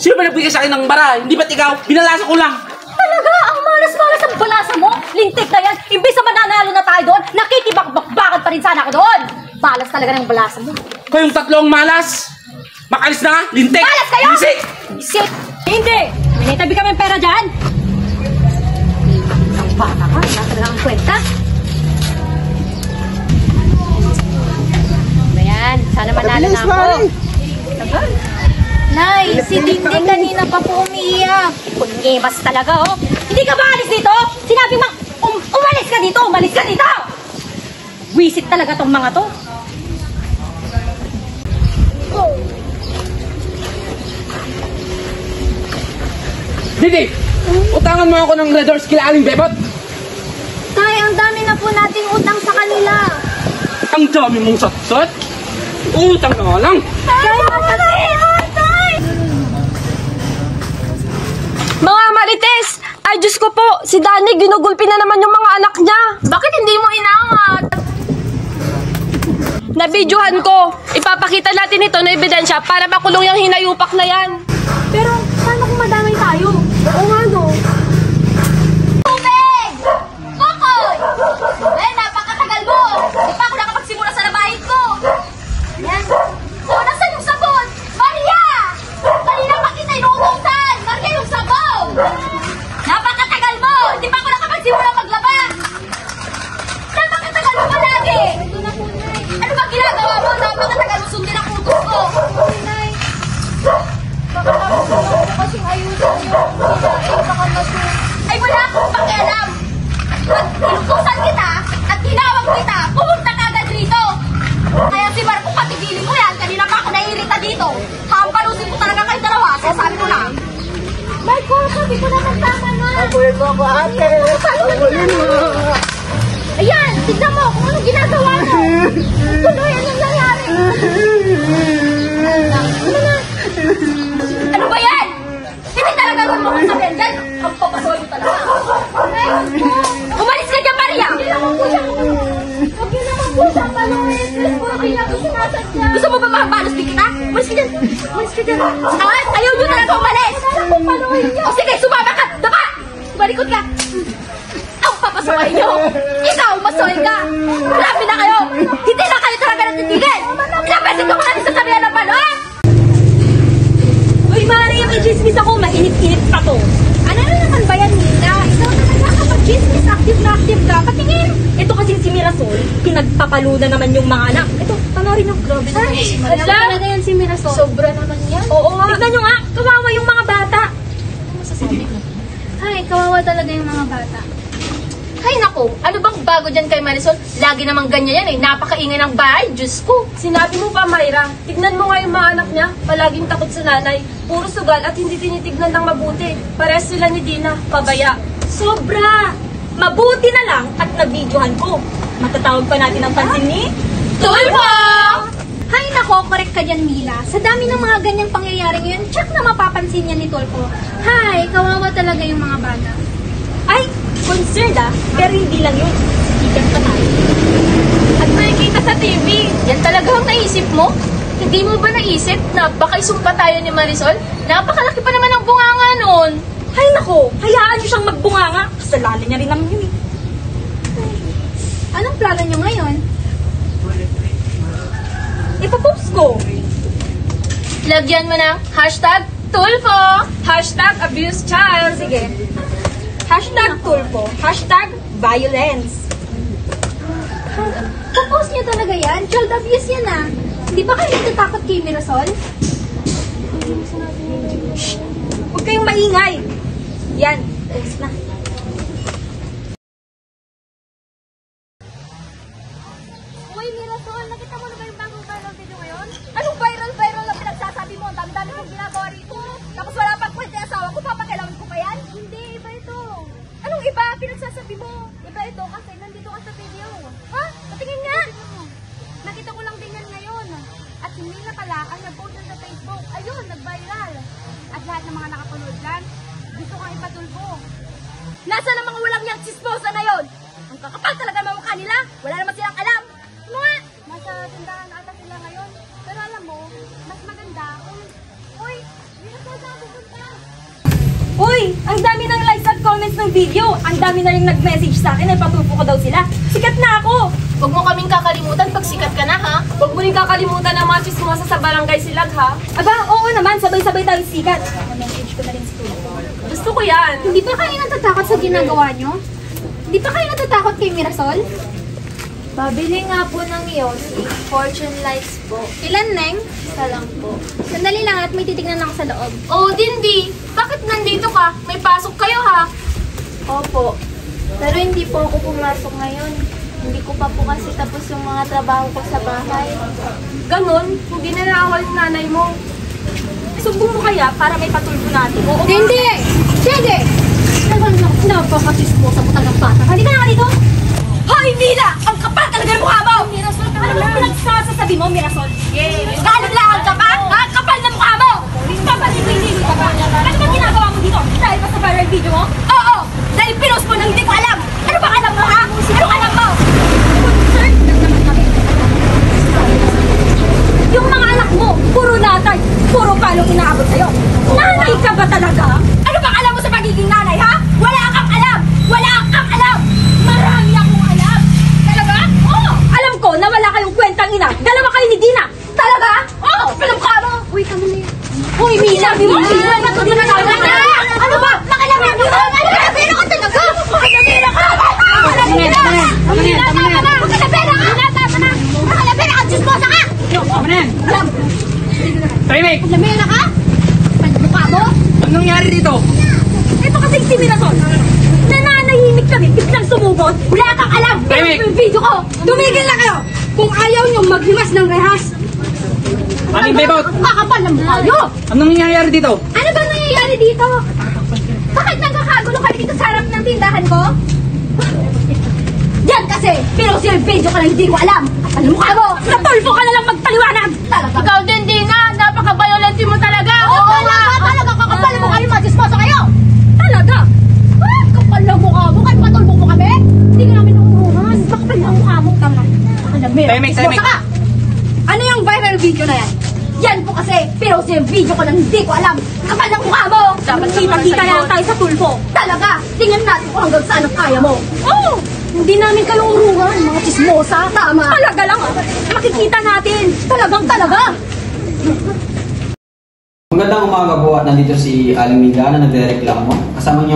Sino ba nagbigay sa akin ng bara? Hindi ba't ikaw? Binalasa ko lang. Talaga, ang malas-malas ang balasa mo. Lintik na yan. Imbis na mananalo na tayo doon, nakikibakbakbakan pa rin sana ako doon. Malas talaga ng balasa mo. Kayong tatlong malas. Makalis na nga. Lintik. Malas kayo! Isik. Isip! Hindi! May tabi kami pera dyan. Ang bata ka, wala talaga ang kwenta. Ayan, sana manalo na ako. Nay, si Dindi kanina pa po umiiyak. Pungebas talaga, oh. Hindi ka ba alis dito? Sinabi mo, umalis ka dito, umalis ka dito! Wisit talaga tong mga to. Didi, utangan mo ako ng Red Horse kila Aling Bebot. Tay, ang dami na po nating utang sa kanila. Ang dami mong satsat. Utang na nga lang. Mga Marites! Ay, Diyos ko po! Si Danny, ginugulpi na naman yung mga anak niya! Bakit hindi mo inangat? Nabidyohan ko! Ipapakita natin ito na ebidensya para makulong yung hinayupak na yan! Pero, paano kung madamay tayo? Oo nga, no? Tubig! Kokoy! Napakatagal mo! Di pa ako nakapagsimula sa labahin ko! Yan! So, nasan yung sabon? Maria! Kanina pa kita inuutosan! Maria, yung sabon! Napakatagal mo! Di pa ako nakapagsimula maglaba! Napakatagal mo palagi! Ano ba ginagawa mo? Napakatagal mo sundin ang utos ko! Nay, baka kasing ayusin niyo. Baka Ay wala akong pakialam! Pag inutusan kita at tinawag kita, pumunta ka agad rito! Kaya si Marco, patigilin mo yan! Kanina pa ako naiirita dito! Hampalusin ko talaga kayong dalawa! Sasabi ko lang! Michael, sabi ko naman tama na. Pagulit mo ako, ate! Pagulit mo! Ayan, tignan mo kung anong ginagawa mo. Tuloy, anong nangyari? Ano ba yan? Hindi talaga ako makasabihan dyan! Ang papasoy mo talaga! Ay, Umalis ka dyan, Maria! Huwag yun naman po siya paluin. Hindi lang ko sinasadya. Gusto mo ba mahambalos din kita? Umalis ka dyan! Umalis ka dyan! Ayaw nyo talaga umalis! Wala pong paluin niyo. O sige, sumama ka! Daba! Balikod ka! Ang papasuhay nyo! Ikaw, masoy ka! Grabe na kayo! Hindi na kayo talaga natitigil! Pinapesin ko ka natin sa sabihan ng balon! Uy, Mari, yung i-chismis ako, mainit-init pa to. Ano na naman ba yan, Nina? Ikaw naman nakakapag-chismis, active na active ka. Patingin! Ito kasi si Mirasol, pinagpapalo na naman yung mga anak. Ito, panoorin nyo, grabe na Ay, si alam talaga yan si Mirasol. Sobra naman yan. Oo nga. Tignan nyo nga, kawawa yung mga bata. Ay, kawawa talaga yung mga bata. Ay nako, ano bang bago dyan kay Marisol? Lagi namang ganyan yan eh. Napakaingay ng bahay. Diyos ko. Sinabi mo pa, Mayra, tignan mo nga yung mga anak niya, palaging takot sa nanay, puro sugal at hindi tinitignan ng mabuti. Pares sila ni Dina, pabaya. Sobra! Mabuti na lang at nabidyohan ko. Matatawag pa natin ang pansin ni Tulfo! Hay nako, correct ka dyan, Mila. Sa dami ng mga ganyang pangyayari ngayon, tsak na mapapansin niya ni Tulfo. Hay, kawawa talaga yung mga bata. Ay, concerned pero hindi lang yun. Ikan pa tayo. At makikita sa TV. Yan talaga ang naisip mo? Hindi mo ba naisip na baka isumpa tayo ni Marisol? Napakalaki pa naman ang bunganga noon. Ay nako, hayaan niyo siyang magbunganga. Kasalanan niya rin naman yun eh. Anong plano niyo ngayon? Ipapost ko. Lagyan mo ng #Tulfo. #AbuseChild. Sige. #Tulfo. #violence. Popost niyo talaga yan? Child abuse yan ah. Hindi ba kayo natatakot kay Mirasol? Shh! Huwag kayong maingay. Yan, post na. Uy, Mirasol, nakita mo na ba yung bagong viral video ngayon? Anong viral na pinagsasabi mo? Ang dami-dami kong ginagawa rito. Tapos wala pang kwento yung asawa ko. Papakailangan ko pa yan? Hindi, iba ito. Anong iba? Pinagsasabi mo. Iba ito kasi nandito ka sa video. Ha? Patingin nga. Nakita ko lang din yan ngayon. At si Mila pala ang nag-post yan sa Facebook. Ayun, nag-viral. At lahat ng mga nakapanood dyan, gusto kang ipatulpo. Nasaan ang mga walang niyang chismosa na yon? Ang kakapal talaga ng mukha nila. Wala naman silang alam. Ano nga? Nasa tindahan ata sila ngayon. Pero alam mo, mas maganda kung... Uy, Mirasol na pupunta. Uy! Ang dami ng likes at comments ng video. Ang dami na rin nag-message sa akin. Ay patulpo ko daw sila. Sikat na ako. Huwag mo kaming kakalimutan pag sikat ka na, ha? Huwag mo rin kakalimutan ang mga chismosa sa barangay Silag, ha? Aba, oo naman. Sabay-sabay tayo sikat. Message ko na rin sa Tulfo. Gusto ko yan. Hindi ba kayo natatakot sa ginagawa nyo? Hindi ba kayo natatakot kay Mirasol? Pabili nga po ng Yossi. Fortune lights po. Ilan, Neng? Isa lang po. Sandali lang at may titignan ako sa loob. Oh, Dindi. Bakit nandito ka? May pasok kayo, ha? Opo. Pero hindi po ako pumasok ngayon. Hindi ko pa po kasi tapos yung mga trabaho ko sa bahay. Ganon, hindi na naawal yung nanay mo. Sumbong mo kaya para may patulpo natin. Oo, Hindi! Sige! Napakachismosa mo talagang bata. Halika na ka dito. Hoy, Mila! Ang kapal talaga ng mukha mo! Ano putang ina! Dalawa kayo ni Dina! Talaga? Oo! Pinamukha mo! Uy, kami na yun. Uy, Mina! Mina! Ba't hindi na ano ba? Nakalabira mo! Nakalabira ka talaga! Nakalabira ka! Nakalabira ka! Nakalabira ka! Chismosa ka! Ano yan? Tahimik! Nakalabira ka? Pinamukha mo? Anong nangyari dito? Ito kasi si Mirasol. Nananahimik kami, biglang sumubot. Wala kang alam. Tahimik! Yung video ko. Tumigil na kayo. Kung ayaw nyo maghimas ng rehas. Aling bebot! Kakapal ng mukha nyo. Anong nangyayari dito? Ano ba nangyayari dito? Bakit nagkakagulo kayo dito sa harap ng tindahan ko? Yan kasi, pero yung video ko na hindi ko alam. Ano mukha mo? Natulfo ka na lang magpaliwanag. Talaga. Ikaw din, Dina. Napaka-violent mo talaga. Oo, talaga. Kakapal mo kayo, magisposo kayo. Talaga? Kapal ng mukha mo, kahit patulbo mo kami? Hindi ka namin uurungan. Bakapal ng mukha mo, tama. Tahimik! Saka, ano yung viral video na yan? Yan po kasi, pero yung video ko lang hindi ko alam. Kapal ng mukha mo! Dapat kita-kita lang tayo sa tulfo. Talaga, tingnan natin kung hanggang saan ang kaya mo. Oo! Hindi namin kayo urungan, mga chismosa. Tama. Talaga lang, makikita natin. Talaga. Magandang umaga po at nandito si Aling Mila na nagre-reklamo. Kasama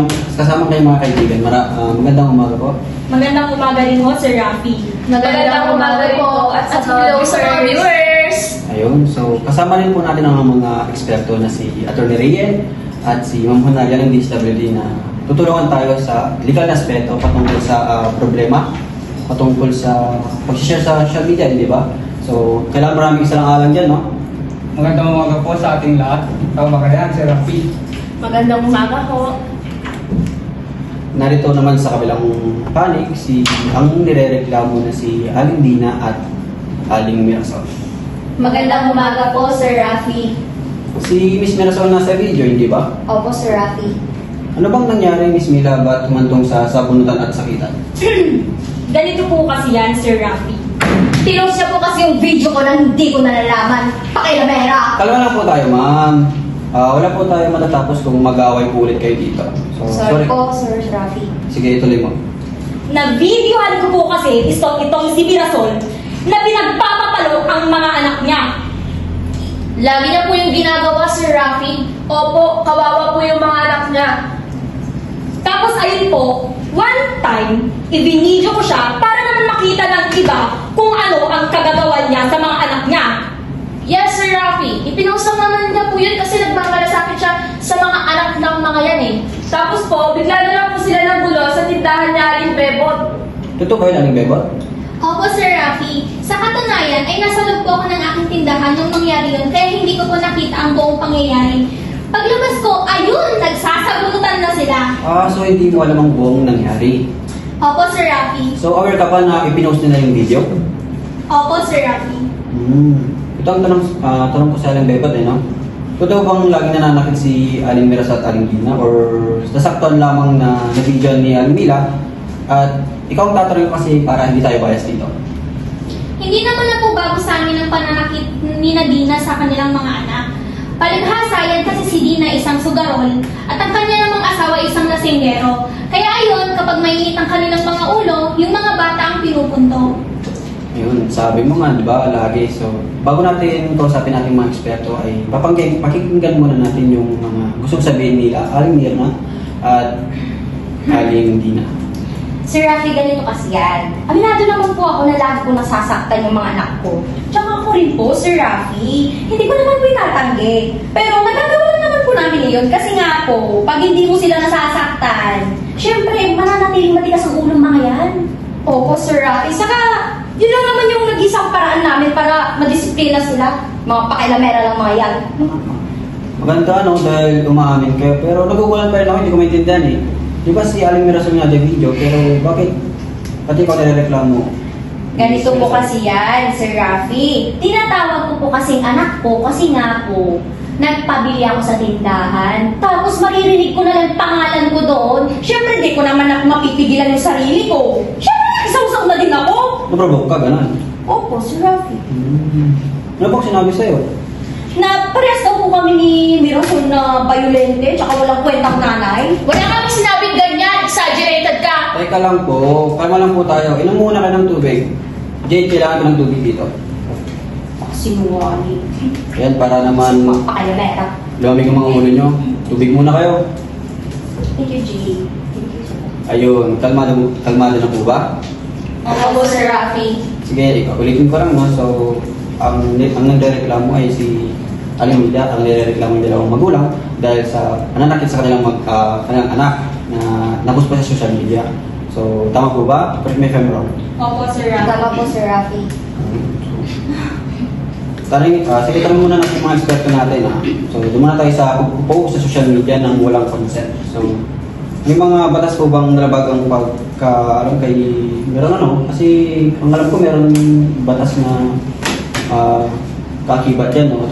kayong mga kaibigan. Magandang umaga po. Magandang umaga rin ho, Sir Rafi. Magandang umaga po at sa mga viewers. Ayun, so kasama rin po natin ang mga eksperto na si Atty. Riel at si Ma'am Honaria ng DSWD na tutulungan tayo sa legal na aspeto patungkol sa problema, patungkol sa pag-share sa social media, di ba? So, kailangan maraming isalang-alang dyan, no? Magandang umaga po sa ating lahat. Tama ba yan, Sir Rafi? Magandang umaga ho. Narito naman sa kabilang panig ang nirereklamo na si Aling Dina at Aling Mirasol. Magandang umaga po, Sir Rafi. Si Miss Mirasol nasa video, hindi ba? Opo, Sir Rafi. Ano bang nangyari, Miss Mila, ba't humantong sa sabunutan at sakitan? Ganito po kasi yan, Sir Rafi. Pinost niya po kasi yung video ko na hindi ko nalalaman. Pakilamera. Kalma lang po tayo, ma'am. Wala po tayo matatapos kung mag-aaway po ulit kayo dito. So, Sorry po, Sir Rafi. Sige, ituloy mo. Nabidyohan ko po kasi itong si Mirasol na pinagpapapalo ang mga anak niya. Lagi niya po yung ginagawa, Sir Rafi. Opo, kawawa po yung mga anak niya. Tapos ayun po, one time, ibinidyo ko siya para naman makita ng iba kung ano ang kagagawan niya sa mga anak niya. Yes, Sir Rafi. Ipinost naman niya po yun kasi nagmamalasakit siya sa mga anak ng mga yan eh. Tapos po, bigla na lang po sila ng gulo sa tindahan niya Aling Bebot. Totoo ba yun, Aling Bebot? Opo, Sir Rafi. Sa katunayan ay nasa loob po ako ng aking tindahan nung nangyari yun kaya hindi ko po nakita ang buong pangyayari. Paglabas ko, ayun, nagsasabunutan na sila. So hindi mo alam ang buong nangyari. Opo, Sir Rafi. So aware ka pa na ipinost nila yung video? Opo, Sir Rafi. Ito ang tanong ko sa Aling Bebot no? Totoo bang lagi nananakit si Aling Mirasol at Aling Dina or nasaktan lamang na video ni Aling Mila at ikaw ang tatanungin kasi para hindi tayo bias dito? Hindi naman na po bago sa amin ang pananakit ni Dina sa kanilang mga anak. Palibhasa yan kasi si Dina isang sugarol at ang kanya namang asawa isang lasinggero. Kaya ayon, kapag mainit ang kanilang mga ulo, yung mga bata ang pinupunto. Yun, sabi mo nga, di ba, lagi. So, bago natin kausapin natin mga eksperto ay pakikinggan muna natin yung mga gustong sabihin nila, Aling Mirna at Aling Dina. Sir Rafi, ganito kasi yan. Aminado naman po ako na lagi ko nasasaktan yung mga anak ko. Tsaka ako rin po, Sir Rafi. Hindi ko naman po itatanggi. Pero magagawa lang naman po namin yun kasi nga po, pag hindi mo sila nasasaktan, syempre, mananatiling matigas ang ulong mga yan. Opo, Sir Rafi. Saka, yun lang naman yung nag-isang paraan namin para madisiplina sila. Mga pakilamera lang mga yan. Maganda dahil umaamin kayo, pero nagugulan pa rin ako, hindi ko maintindihan eh. Di ba si Aling Mirasol nga yung video, pero bakit pati ikaw nare-reklamo? Ganito po kasi yan, Sir Rafi. Tinatawag ko po kasing anak ko kasi nga po, nagpabili ako sa tindahan. Tapos maririnig ko na lang pangalan ko doon. Siyempre, di ko naman ako mapipigilan yung sarili ko. Siyempre, nag-isaw-saw na din ako. Naprovoke ka, ganun? Opo, Sir Rafi. Ano bang sinabi sa'yo? Na parehas daw po kami ni Mirasol na violente, tsaka walang kwentang nanay. Wala kami sinabing ganyan, exaggerated ka. Teka lang po, kalma lang po tayo. Inom muna ka ng tubig. Jade, kailangan ko ng tubig dito. Sinungaling. Ayan, para naman Pakayolera. lumamig ang mga ulo nyo. Tubig muna kayo. Thank you, G. Ayun, kalmado na po ba? Opo, Sir Rafi. Sige, ulitin ko lang, no? So, ang nagrereklamo ay si Alimida, ang nirereklamo ng dalawang magulang dahil sa nananakit sa kanilang anak na nabus pa sa social media. So, tama po ba? Correct me if I'm wrong. Opo, Sir Rafi. Tama po, Sir Rafi. Sige, tanong muna natin mga eksperto natin. So, doon muna tayo sa pagpo-post sa social media ng walang consent. So, may mga batas po bang nalabag ang pagka-alam kay... Meron ano? Kasi, ang alam ko, meron batas na kakibat dyan, no?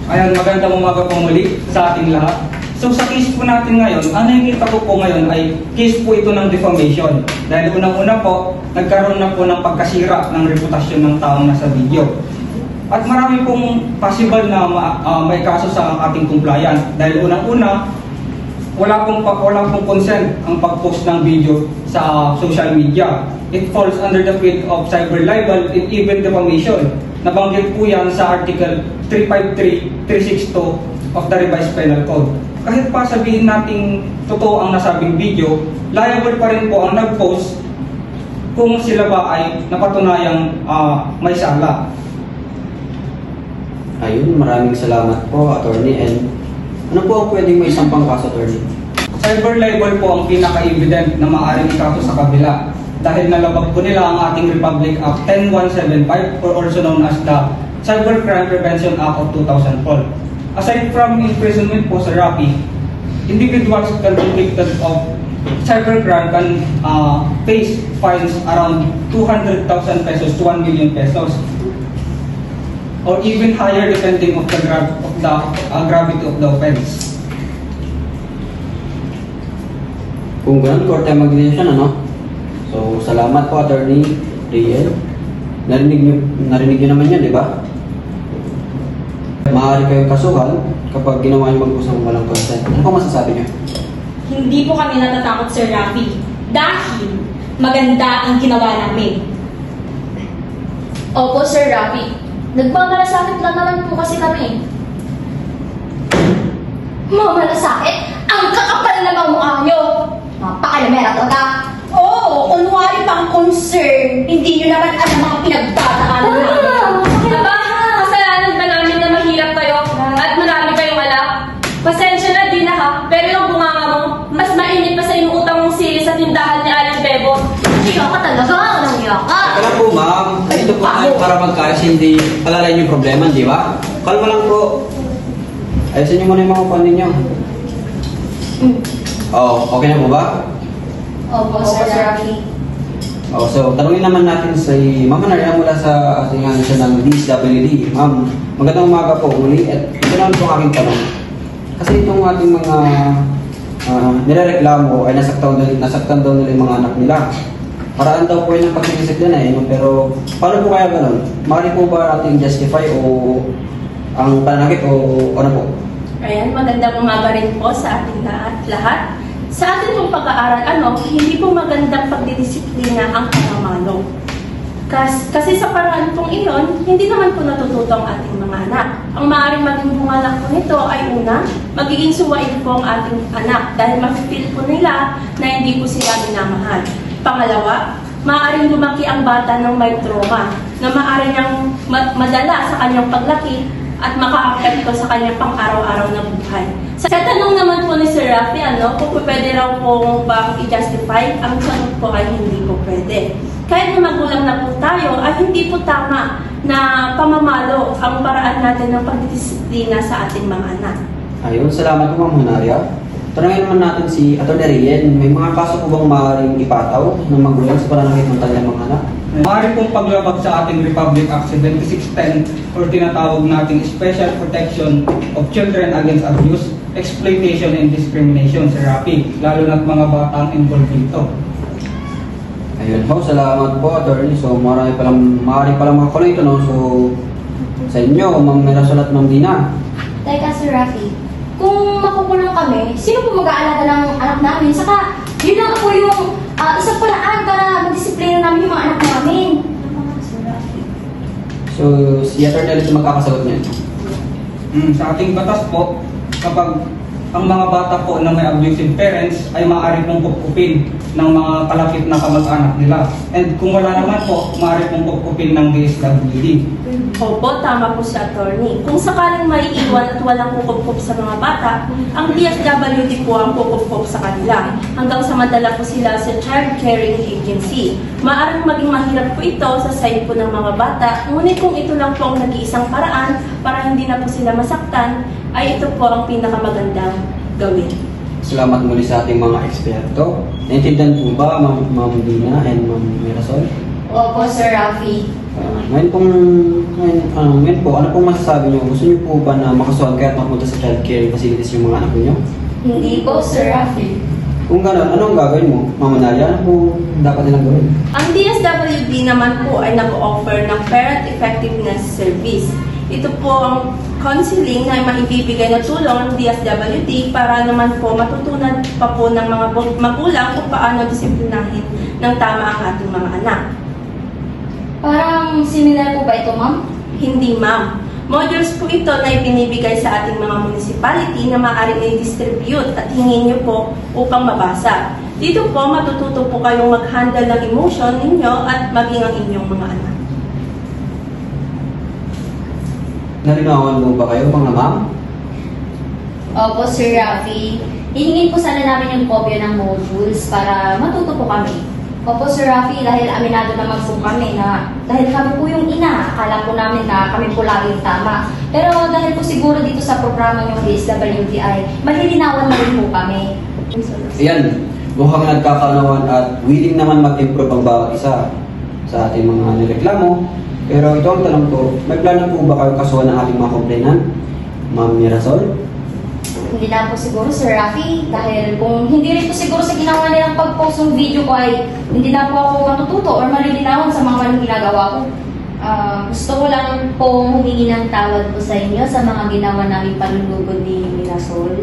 Ayan, magandang umaga po muli sa ating lahat. So sa case po natin ngayon, ang nakikita ko po ngayon ay case po ito ng defamation. Dahil unang-una po, nagkaroon na po ng pagkasira ng reputasyon ng taong nasa video. At marami pong possible na may kaso sa ating compliance. Dahil unang-una, wala pong consent ang pag-post ng video sa social media. It falls under the field of cyber libel and even defamation. Nabanggit po yan sa Article 353-362 of the Revised Penal Code. Kahit pa sabihin nating totoo ang nasabing video, liable pa rin po ang nag-post kung sila ba ay napatunayang may sala. Ayun, maraming salamat po, attorney. And ano po ang pwedeng may isampang kaso, attorney? Cyber libel po ang pinaka-evident na maaaring ikaso sa kabila dahil nalabag po nila ang ating Republic Act 10175 or also known as the Cybercrime Prevention Act of 2004. Aside from imprisonment po sa Rafi, individuals convicted of cybercrime can face fines around 200,000 pesos to 1 million pesos or even higher depending on the gravity of the offense. Kung ganun, korte ang mag-decision, ano? So, salamat po, Attorney Riel. Narinig niyo naman yan, di ba? Maaari kayong kasuhan kapag ginawa niyo mag-usap ng walang consent. Ano po masasabi niyo? Hindi po kami natatakot, Sir Rafi. Dahil maganda ang ginawa namin. Opo, Sir Rafi. Nagmamalasakit lang naman po kasi kami. Mamalasakit? Ang kakapal na mga mukha nyo! Napakalamera talaga! Oo, kunwari pang concern. Hindi nyo naman alam mga pinagtatakalan namin. Aba, kasalanan ba namin na mahirap kayo at marami kayong alam? Pasensya na din ha, pero yung bunganga mo, mas mainit pa sa inuutang mong sili sa tindahan ni Aling Bebo. Hiya ka talaga, anong hiya ka? Kaya po, ma'am. Ito po tayo para magkaayos, hindi palalayan yung problema, di ba? Kalma lang po. Ayusin niyo muna yung mga kuwan ninyo. Oh, okay na po ba? Opo, Sir Rafi. Oh, so, tanungin naman natin si Ma'am Maria mula sa ating siya ng DSWD. Ma'am, magandang umaga po muli. At ito naman po aking tanong. Kasi itong ating mga nirereklamo ay nasaktan daw nila yung mga anak nila. Paraan daw po yun ang pagsisidisiplina eh. Pero, paano po kaya ganun? Maaari po ba natin justify o ang pananakit o ano po? Ayan, magandang umaga rin po sa ating lahat. Sa ating pong pag-aaral, hindi po magandang pagdidisiplina ang pamamalo. Kasi sa paraan pong iyon, hindi naman po natututo ang ating mga anak. Ang maaaring maging bunga po nito ay una, magiging suwain po ang ating anak dahil ma-feel po nila na hindi po sila minamahal. Pangalawa, maaaring lumaki ang bata ng may trauma na maaari niyang madala sa kanyang paglaki at maka-apekto sa kanyang pang-araw-araw na buhay. Sa tanong naman po ni Sir Rafi, kung pwede raw po bang i-justify, ang sagot po ay hindi po pwede. Kahit na magulang na po tayo, ay hindi po tama na pamamalo ang paraan natin ng pagdisiplina sa ating mga anak. Ayun, salamat po Ma'am Hunaria. Tanungin naman natin si Atty. Rien, may mga kaso po bang maaaring ipataw ng magulang sa pananakit ng kanilang mga anak? Maaari pong paglabag sa ating Republic Act 7610 or tinatawag nating Special Protection of Children Against Abuse, Exploitation and Discrimination, Sir Rafi, lalo na't mga batang involved dito. Ayun po, salamat po, attorney. So, maaari palang makakulang ito, no? So, sa inyo, Ma'am Mirasol at Ma'am Dina. Teka, Sir Rafi, kung makukulong kami, sino po mag-aalaga ng anak namin? Saka, yun lang po yung isang paraan para madisiplina namin yung mga anak namin. So, si Attorney ito magkakasagot niyan. Sa ating batas po, kapag ang mga bata po na may abusive parents ay maaari pong kupkupin ng mga kalapit na kamag-anak nila. And kung wala naman po, maaari pong kupkupin ng DSWD. Opo, tama po si attorney. Kung sakaling maiiwan at walang kukup sa mga bata, ang DSWD po ang kukup sa kanila hanggang sa madala po sila sa Child Caring Agency. Maaaring maging mahirap po ito sa side po ng mga bata, ngunit kung ito lang po ang nag-iisang paraan para hindi na po sila masaktan, ay ito po ang pinakamagandang gawin. Salamat muli sa ating mga eksperto. Naintindihan po ba, Ma'am Dina and Ma'am Mirasol? Opo, Sir Rafi. Ngayon po, ano pong masasabi niyo? Gusto niyo po ba na makasuhan kayo at mapunta sa child care facilities yung mga anak niyo? Hindi po, Sir Rafi. Kung gano'n, anong gagawin mo? Ma'am Nalia, ano po dapat nilang gawin? Ang DSWD naman po ay nag-offer ng Parent Effectiveness Service. Ito po ang counseling na maibibigay na tulong ng DSWD para naman po matutunan pa po ng mga magulang kung paano disiplinahin ng tama ang ating mga anak. Parang similar po ba ito, ma'am? Hindi, ma'am. Modules po ito na ibinibigay sa ating mga municipality na maaaring i-distribute at hingin niyo po upang mabasa. Dito po, matututo po kayong mag-handle ng emotion ninyo at maging ang inyong mga anak. Nalinawan mo ba kayo, mga ma'am? Opo, Sir Rafi. Hihingin po sana namin yung kopya ng modules para matuto po kami. Opo, Sir Rafi, dahil aminado naman po kami na dahil kami po yung ina, akala po namin na kami po laging tama. Pero dahil po siguro dito sa programa yung DSWD ay malilinawan na rin po kami. Ayan, mukhang nagkakaunawan at willing naman mag-improve ang bawat isa sa ating mga nireklamo. Pero ito ang tanong ko, may plano po ba kayo kasuhan ng ating mga komplainan? Ma'am Mirasol? Hindi na po siguro, Sir Rafi, dahil kung hindi rin po siguro sa ginawa nilang pag-post ng video ko ay hindi na po ako matututo or malilinawan sa mga maling ginagawa ko. Gusto ko lang po humingi ng tawad po sa inyo sa mga ginawa namin panlulugod ni Mirasol.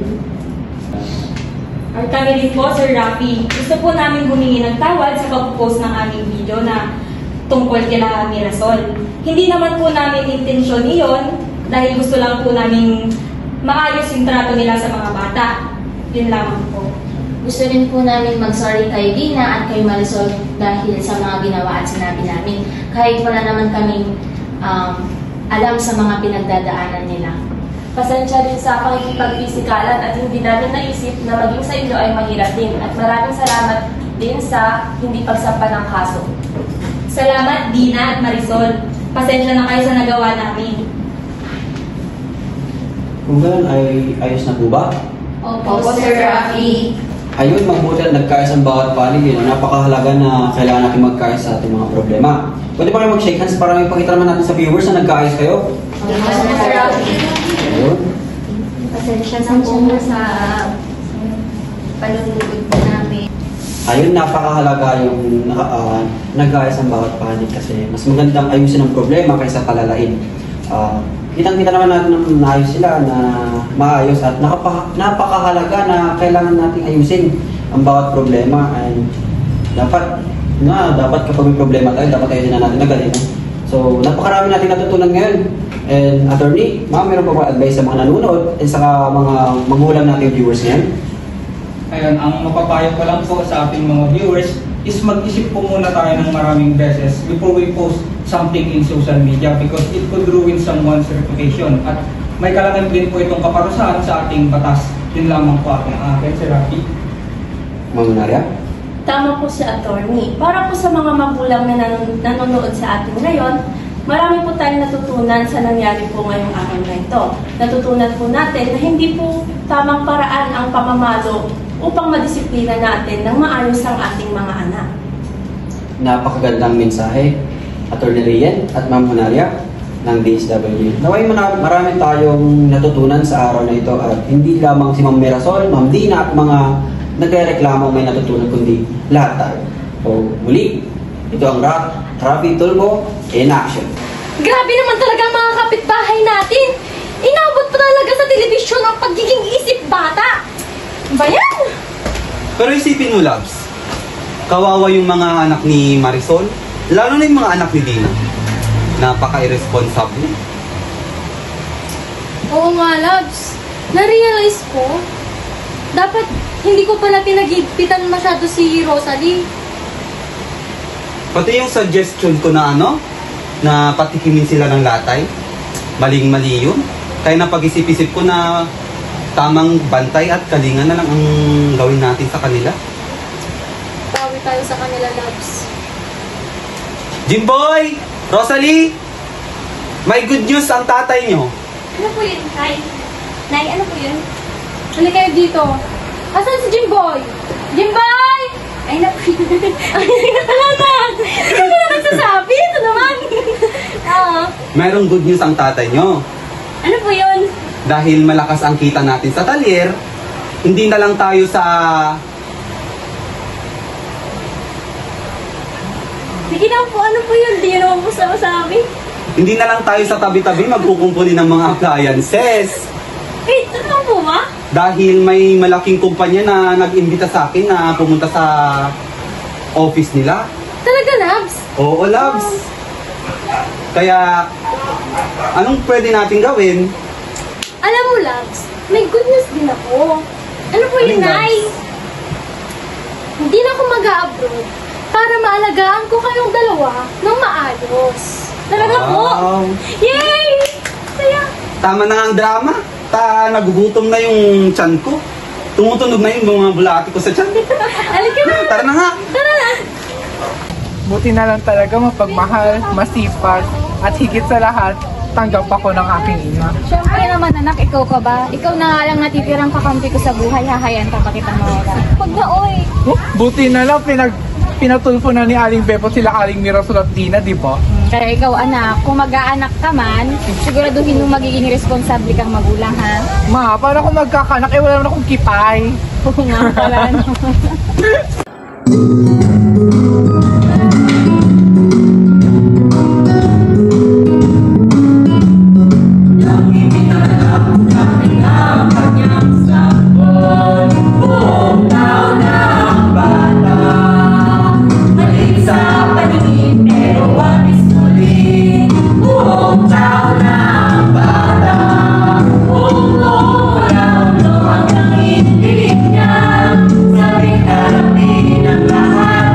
At kami din po, Sir Rafi, gusto po namin humingi ng tawad sa pag-post ng aming video na tungkol kila Mirasol. Hindi naman po namin intensyon iyon dahil gusto lang po namin maayos yung trato nila sa mga bata. Yun lamang po. Gusto rin po namin mag-sorry kay Dina at kay Marisol dahil sa mga ginawa at sinabi namin. Kahit wala naman kaming alam sa mga pinagdadaanan nila. Pasensya din sa pakikipag-pisikalan at hindi namin naisip na maging sa inyo ay mahirap din. At maraming salamat din sa hindi pagsampa ng kaso. Salamat, Dina at Marisol. Pasensya na kayo sa nagawa namin. Kung gano'n ay ayos na po ba? Opo, Sir Rafi. Ayun, mabuti at nagkaayos ang bawat paligid. Napakahalaga na kailangan natin magkaayos sa ating mga problema. Pwede ba kayo mag-shake hands para may pakita naman natin sa viewers na nagkaayos kayo? Opo, Sir Rafi. Ayun. Pasensya na po sa panunugod po namin. Ayun, napakahalaga yung nag-ayos ang bawat panig kasi mas magandang ayusin ang problema kaysa palalain. Kitang-kita naman natin na naayos sila na maayos at napakahalaga na kailangan nating ayusin ang bawat problema and dapat kapag may problema tayo, dapat ayusin na natin agad. So, napakarami natin natutunan ngayon. And attorney, ma'am, meron pa ba advice sa mga nanonood at sa mga magulang nating viewers ngayon? Ayun, ang mapapayo ko lang po sa ating mga viewers is mag-isip po muna tayo ng maraming beses before we post something in social media because it could ruin someone's reputation. At may kalakip din po itong kaparusahan sa ating batas. Yun lamang po aking Sir Rafi. Ma'am Nalia? Tama po si attorney. Para po sa mga magulang na nanonood sa atin ngayon, marami po tayong natutunan sa nangyari po ngayong araw na ito. Natutunan po natin na hindi po tamang paraan ang pamamalo upang madisiplina natin ng maayos ang ating mga anak. Napakagandang mensahe, Attorney Rian at Ma'am Nalia ng DSWD. Naway marami tayong natutunan sa araw na ito at hindi lamang si Ma'am Mirasol, Ma'am Dina at mga nagre-reklamo may natutunan kundi lahat tayo. So muli, ito ang Rafi Tulfo in action. Grabe naman talaga ang mga kapitbahay natin. Inabot pa talaga sa telebisyon ang pagiging isip bata. Ba yan? Pero isipin mo, Labs, kawawa yung mga anak ni Marisol, lalo na yung mga anak ni Dina. Napaka-irresponsible. Oo nga, Labs. Na-realize ko, dapat hindi ko pala pinagigpitan masyado si Rosalie. Pati yung suggestion ko na na patikimin sila ng latay, maling-mali yun. Kaya napag-isip-isip ko na tamang bantay at kalinga na lang ang gawin natin sa kanila. Bawi tayo sa kanila, Labs. Jimboy! Rosalie! May good news ang tatay nyo. Ano po yun, Nay? Nay, ano po yun? Halika kayo dito. Asan si Jimboy? Jimboy! Ay, naku. Wala na! Hindi ka na nagsasabi. Ito naman. Oo. Mayroong good news ang tatay nyo. Ano po yun? Dahil malakas ang kita natin sa talyer, hindi na lang tayo sa... Sige na po, ano po yun? Di yun naman po sabi. Hindi na lang tayo sa tabi-tabi magkukumpuni ng mga appliances. Eh, ano po ba? Dahil may malaking kumpanya na nag-imbita sa akin na pumunta sa office nila. Talaga, Labs? Oo, Labs. Kaya, anong pwede natin gawin? Alam mo, Labs, may good news din ako. Ano po yun, Anong Nay? Hindi na ako mag-a-abroad para maalagaan ko kayong dalawa ng maayos. Talaga po? Wow. Yay! Saya! Tama na nga ang drama. Nagugutom na yung tiyan ko. Tumutunog na yung mga bulati ko sa tiyan. Halika na! Tara na nga. Tara na! Buti na lang talaga mapagmahal, masipag, at higit sa lahat, tanggap ako ng aking ina. Siyempre naman anak, ikaw ka ba? Ikaw na nga lang natitirang kakampi ko sa buhay, hahayaan ka pa kitang mawala. Huwag na, oy! Buti na lang pinatulpo na ni Aling Beppo sila Aling Mirasol at Dina, di ba? Kaya ikaw anak, kung mag-aanak ka man, siguraduhin mo magiging responsable kang magulang, ha? Ma, paano kung magkakanak? Wala naman akong kipay. Oo nga pala, no? Sabing harapin ang lahat.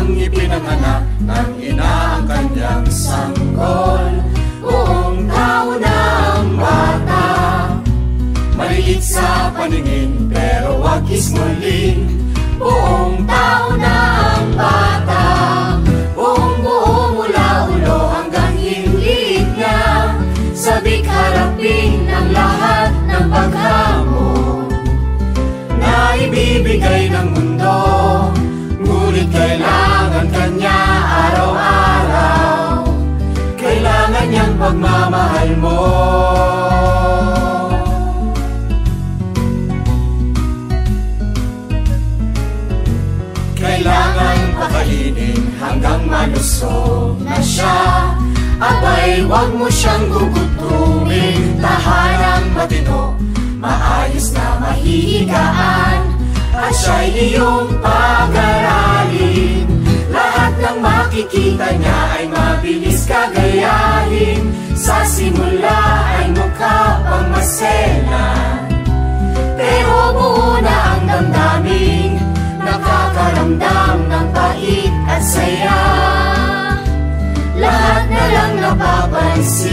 nang ipinanganak ng ina ang kanyang sanggol. Buong tao na ang bata, maliit sa paningin pero wag ismulin. Buong tao na ang bata, buong buo mula ulo hanggang hinglit niya. Sabik harapin ang lahat ng paghamon na ibibigay ng mundo, ngunit kailangan kanya araw-araw, kailangan niyang pagmamahal mo. Kailangan pakainin hanggang malusog na siya. Abay, wag mo siyang gugutumin. Tahanang matino, maayos na mahihigaan, at siya'y iyong pag-aralin. Lahat ng makikita niya ay mabilis kagayahin. Sa simula ay mukha pang maselan, pero buo na ang damdamin, nakakaramdam ng pait at saya. Lahat na lang napapansin,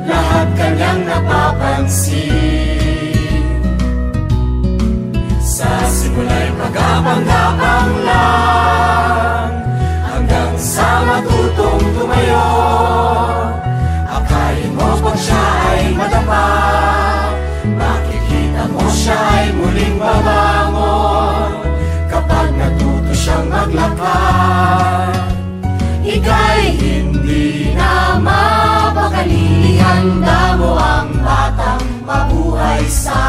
lahat kanyang napapansin. Sa simula'y pagapang-gapang lang, hanggang sa matutong tumayo. Akayin mo pag siya ay madapa, makikita mo siya ay muling babangon. Kapag natuto siyang maglakad, ika'y hindi na mapakali. Ihanda mo ang batang mabuhay sa